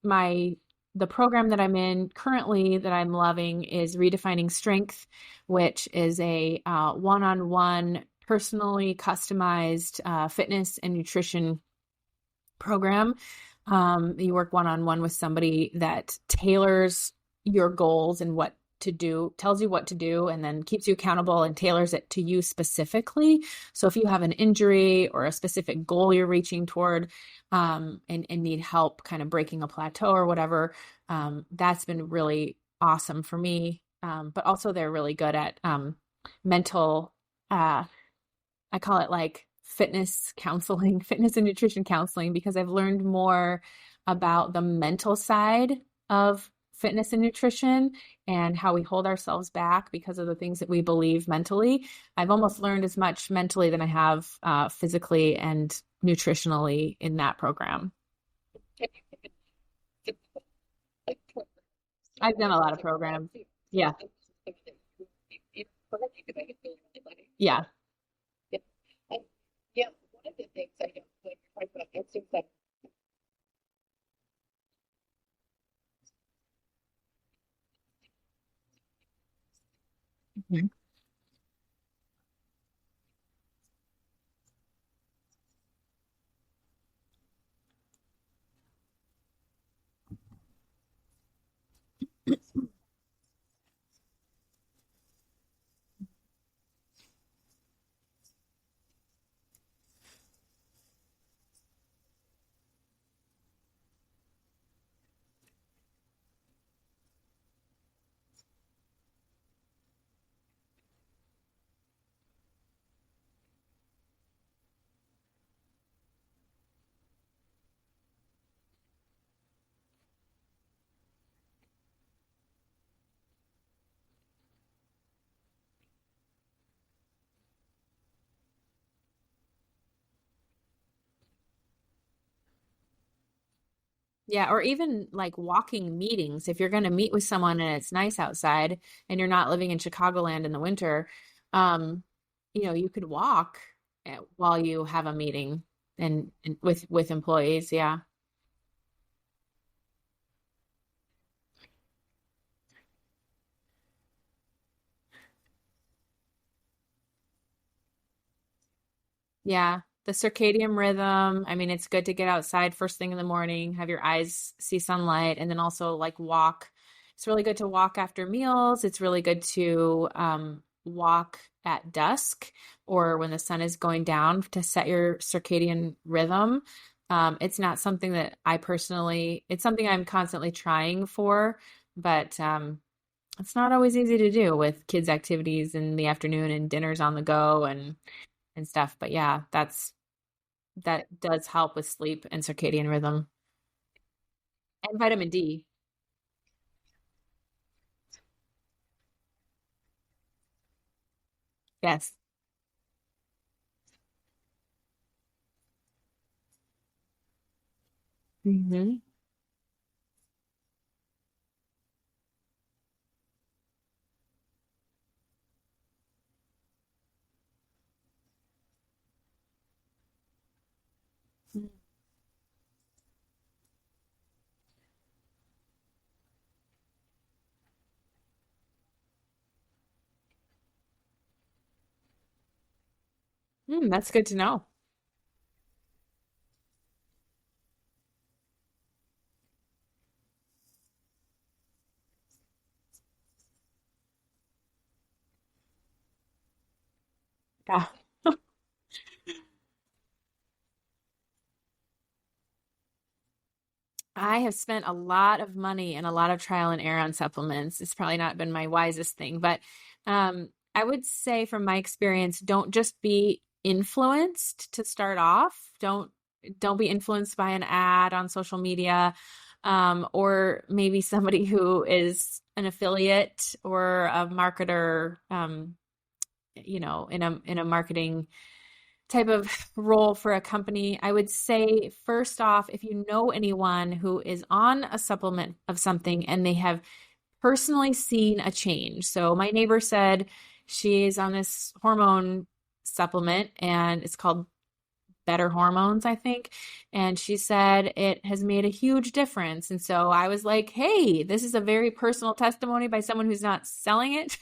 my the program that I'm in currently that I'm loving is Redefining Strength, which is a one-on-one, personally customized fitness and nutrition program. You work one-on-one with somebody that tailors your goals and what to do, tells you what to do, and then keeps you accountable and tailors it to you specifically. So if you have an injury or a specific goal you're reaching toward, and need help kind of breaking a plateau or whatever, that's been really awesome for me. But also they're really good at mental, I call it like fitness counseling, fitness and nutrition counseling, because I've learned more about the mental side of fitness and nutrition and how we hold ourselves back because of the things that we believe mentally. I've almost learned as much mentally than I have physically and nutritionally in that program. I've done a lot of programs. Yeah. Yeah. Mhm. Yeah, or even like walking meetings. If you're going to meet with someone and it's nice outside and you're not living in Chicagoland in the winter, um, you could walk while you have a meeting and with employees. Yeah. Yeah, the circadian rhythm. I mean, it's good to get outside first thing in the morning, have your eyes see sunlight, and then also like walk. It's really good to walk after meals. It's really good to walk at dusk or when the sun is going down to set your circadian rhythm. It's not something that it's something I'm constantly trying for, but it's not always easy to do with kids' activities in the afternoon and dinners on the go and stuff. But yeah, that does help with sleep and circadian rhythm. And vitamin D. Yes. Hmm. That's good to know. Yeah. I have spent a lot of money and a lot of trial and error on supplements. It's probably not been my wisest thing, but I would say from my experience, don't just be influenced to start off. Don't be influenced by an ad on social media, or maybe somebody who is an affiliate or a marketer, in a marketing type of role for a company. I would say, first off, if you know anyone who is on a supplement of something and they have personally seen a change. So my neighbor said she's on this hormone supplement and it's called Better Hormones, I think. And she said it has made a huge difference. And so I was like, hey, this is a very personal testimony by someone who's not selling it.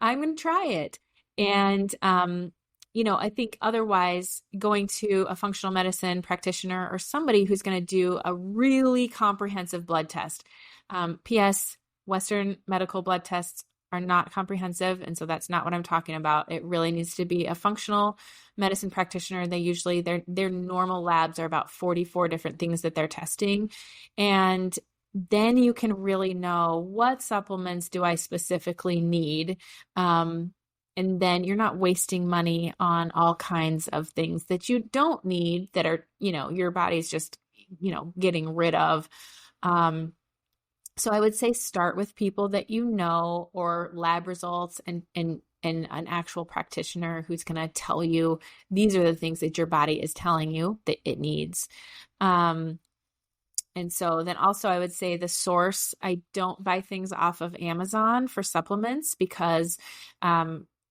I'm going to try it. And, I think otherwise going to a functional medicine practitioner or somebody who's going to do a really comprehensive blood test. P.S. Western medical blood tests are not comprehensive. And so that's not what I'm talking about. It really needs to be a functional medicine practitioner. They usually their normal labs are about 44 different things that they're testing. And then you can really know what supplements do I specifically need. And then you're not wasting money on all kinds of things that you don't need that are, your body's just, getting rid of. So I would say start with people that you know or lab results and an actual practitioner who's going to tell you these are the things that your body is telling you that it needs. Um, and so then also I would say the source, I don't buy things off of Amazon for supplements because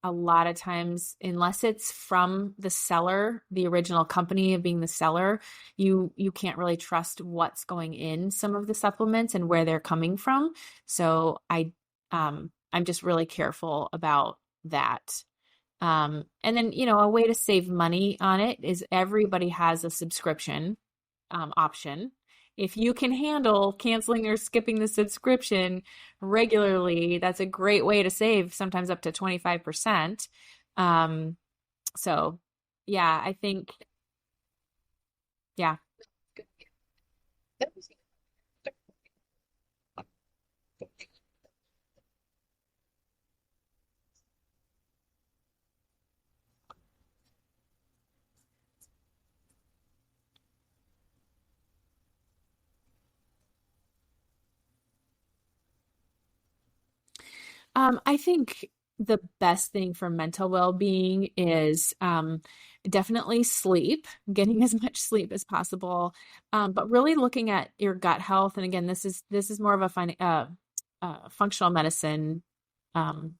a lot of times, unless it's from the seller, the original company of being the seller, you can't really trust what's going in some of the supplements and where they're coming from. So I'm just really careful about that. And then, a way to save money on it is everybody has a subscription option. If you can handle canceling or skipping the subscription regularly, that's a great way to save sometimes up to 25%. Um, so yeah, I think, yeah. I think the best thing for mental well-being is definitely sleep, getting as much sleep as possible, but really looking at your gut health. And again, this is more of a functional medicine um,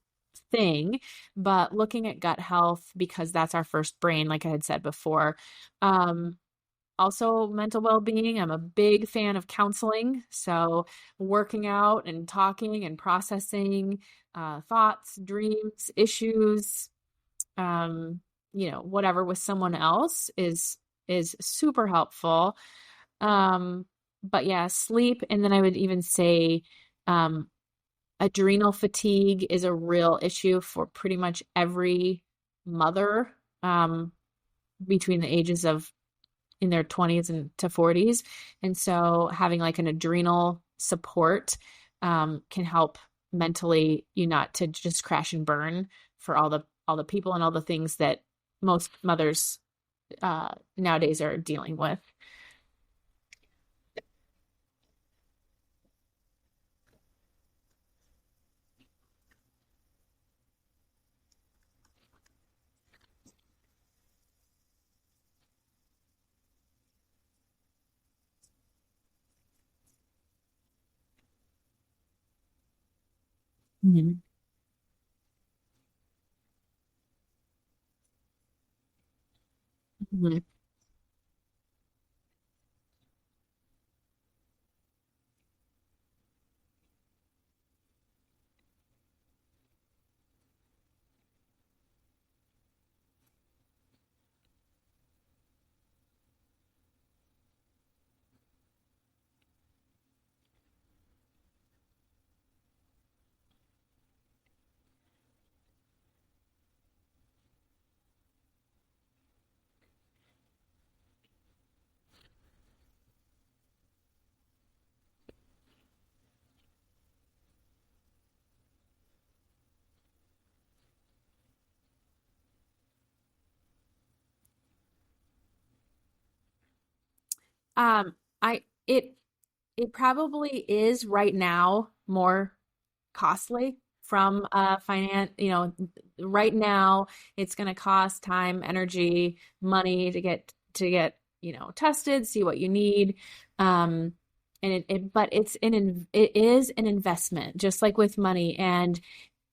thing, but looking at gut health because that's our first brain, like I had said before. Um, Also, mental well-being. I'm a big fan of counseling. So, working out and talking and processing thoughts, dreams, issues, whatever with someone else is super helpful. Um, but yeah, sleep. And then I would even say um, adrenal fatigue is a real issue for pretty much every mother between the ages of in their 20s and to 40s. And so having like an adrenal support can help mentally you not to just crash and burn for all the people and all the things that most mothers nowadays are dealing with. Mhm. Mhm. Um, I it it probably is right now more costly from finance, right now it's going to cost time, energy, money to get, tested, see what you need. Um, and but it is an investment, just like with money. And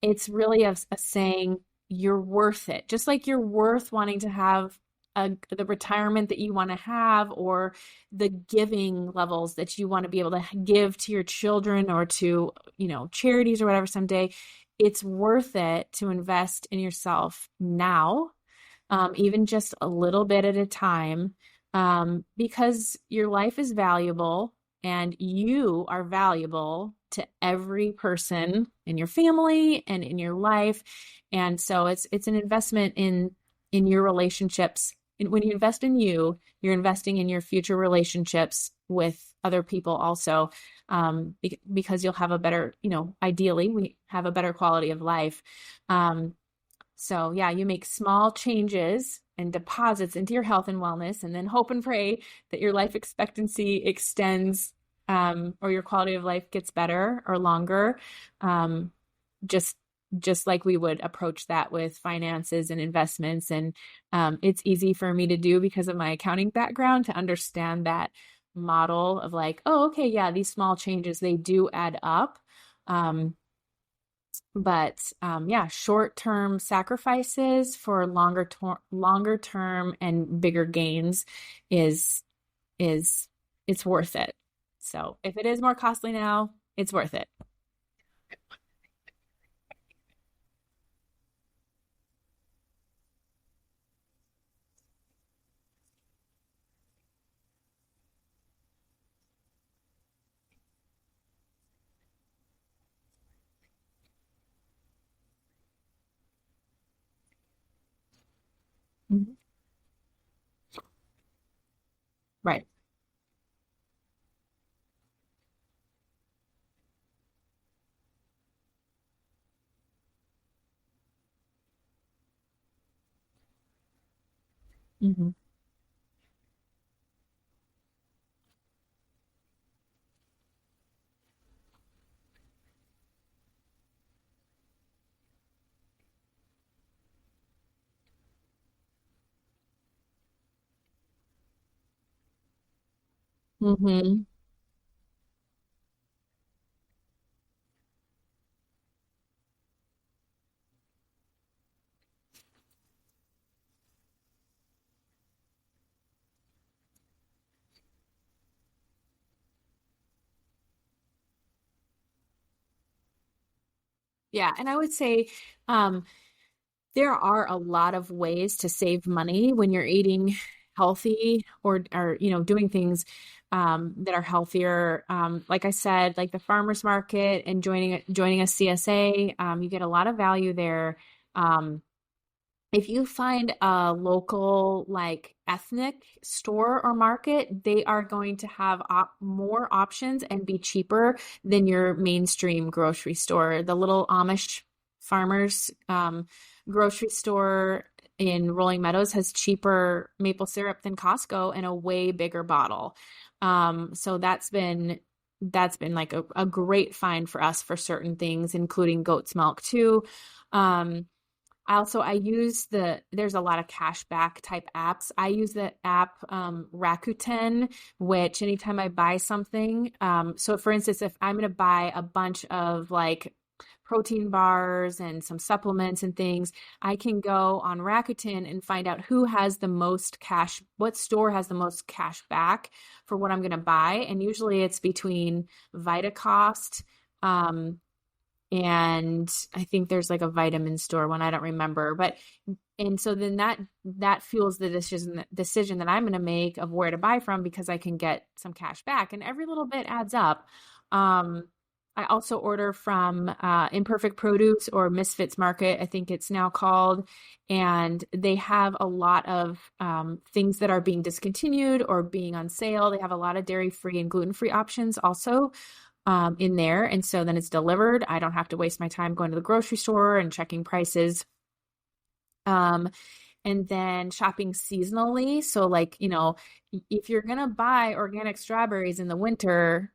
it's really a saying you're worth it. Just like you're worth wanting to have the retirement that you want to have, or the giving levels that you want to be able to give to your children or to, charities or whatever someday. It's worth it to invest in yourself now, even just a little bit at a time, because your life is valuable and you are valuable to every person in your family and in your life. And so it's an investment in your relationships. And when you invest in you, you're investing in your future relationships with other people also, because you'll have a better, ideally, we have a better quality of life. So yeah, you make small changes and deposits into your health and wellness, and then hope and pray that your life expectancy extends, or your quality of life gets better or longer. Um, just just like we would approach that with finances and investments. And it's easy for me to do because of my accounting background to understand that model of like, oh, okay, yeah, these small changes, they do add up. Um, but yeah, short-term sacrifices for longer term and bigger gains is is it's worth it. So if it is more costly now, it's worth it. Mhm. Right. Hmm. Hmm. Yeah, and I would say, um, there are a lot of ways to save money when you're eating healthy, or doing things that are healthier. Like I said, like the farmers market and joining a CSA, you get a lot of value there. Um, if you find a local, like, ethnic store or market, they are going to have more options and be cheaper than your mainstream grocery store. The little Amish farmers grocery store in Rolling Meadows has cheaper maple syrup than Costco and a way bigger bottle. So that's been like a great find for us for certain things, including goat's milk too. Um, I use there's a lot of cashback type apps. I use the app, Rakuten, which anytime I buy something, so for instance, if I'm going to buy a bunch of like protein bars and some supplements and things, I can go on Rakuten and find out who has the most cash, what store has the most cash back for what I'm going to buy. And usually it's between Vitacost, and I think there's like a vitamin store one, I don't remember. But and so then that fuels the decision that I'm going to make of where to buy from because I can get some cash back, and every little bit adds up. Um, I also order from Imperfect Produce or Misfits Market, I think it's now called, and they have a lot of things that are being discontinued or being on sale. They have a lot of dairy-free and gluten-free options also in there, and so then it's delivered. I don't have to waste my time going to the grocery store and checking prices. Um, and then shopping seasonally. So like, if you're gonna buy organic strawberries in the winter,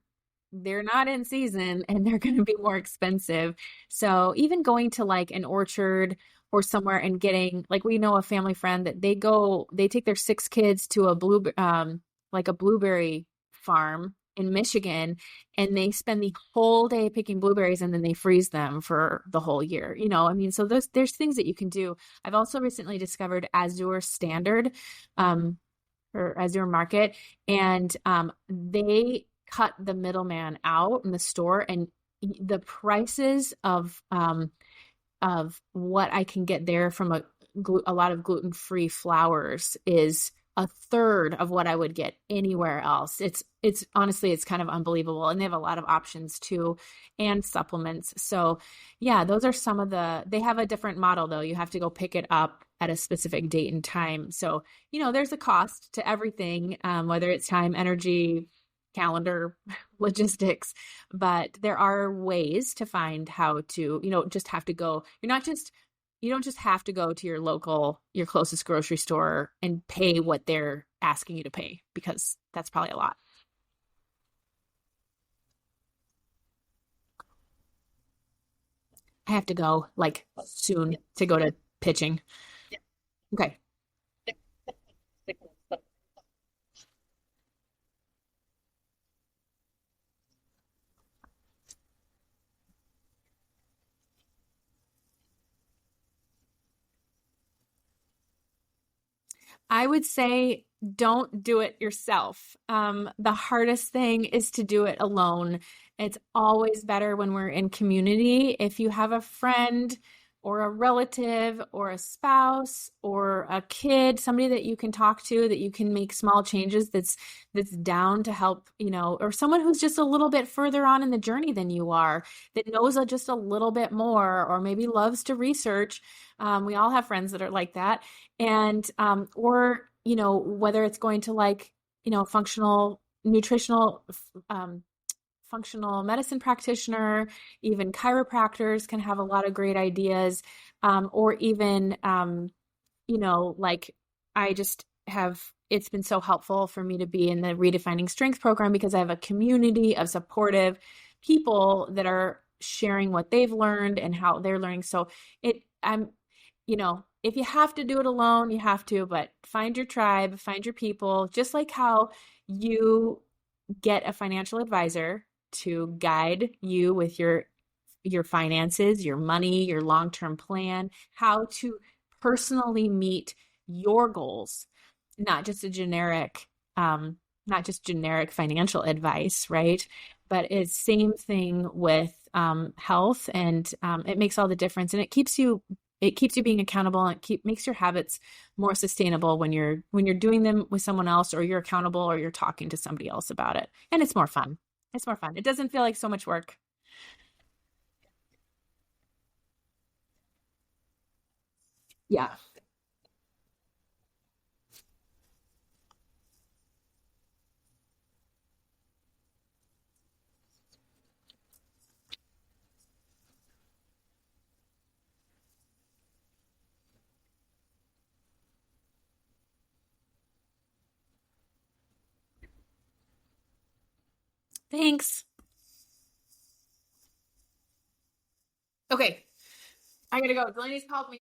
they're not in season and they're going to be more expensive. So even going to like an orchard or somewhere and getting, like, we know a family friend that they take their 6 kids to like a blueberry farm in Michigan, and they spend the whole day picking blueberries and then they freeze them for the whole year. I mean, so there's things that you can do. I've also recently discovered Azure Standard, or Azure Market, and they cut the middleman out in the store, and the prices of what I can get there from a lot of gluten-free flours is a third of what I would get anywhere else. It's honestly, it's kind of unbelievable. And they have a lot of options too, and supplements. So yeah, those are they have a different model though. You have to go pick it up at a specific date and time. So, there's a cost to everything, whether it's time, energy, calendar, logistics, but there are ways to find how to, just have to go. You don't just have to go to your closest grocery store and pay what they're asking you to pay, because that's probably a lot. I have to go like soon to go to pitching. Okay. I would say don't do it yourself. The hardest thing is to do it alone. It's always better when we're in community. If you have a friend or a relative or a spouse or a kid, somebody that you can talk to, that you can make small changes, that's down to help, or someone who's just a little bit further on in the journey than you are, that knows just a little bit more, or maybe loves to research. We all have friends that are like that. And or whether it's going to like functional nutritional functional medicine practitioner, even chiropractors can have a lot of great ideas, or even like, I just have, it's been so helpful for me to be in the Redefining Strength program because I have a community of supportive people that are sharing what they've learned and how they're learning. So I'm, if you have to do it alone, you have to, but find your tribe, find your people, just like how you get a financial advisor to guide you with your finances, your money, your long-term plan, how to personally meet your goals, not just a generic not just generic financial advice, right? But it's same thing with health, and it makes all the difference, and it keeps you being accountable, and makes your habits more sustainable when you're doing them with someone else, or you're accountable, or you're talking to somebody else about it. And it's more fun. It's more fun. It doesn't feel like so much work. Yeah. Thanks. Okay. I gotta go. Delaney's called me.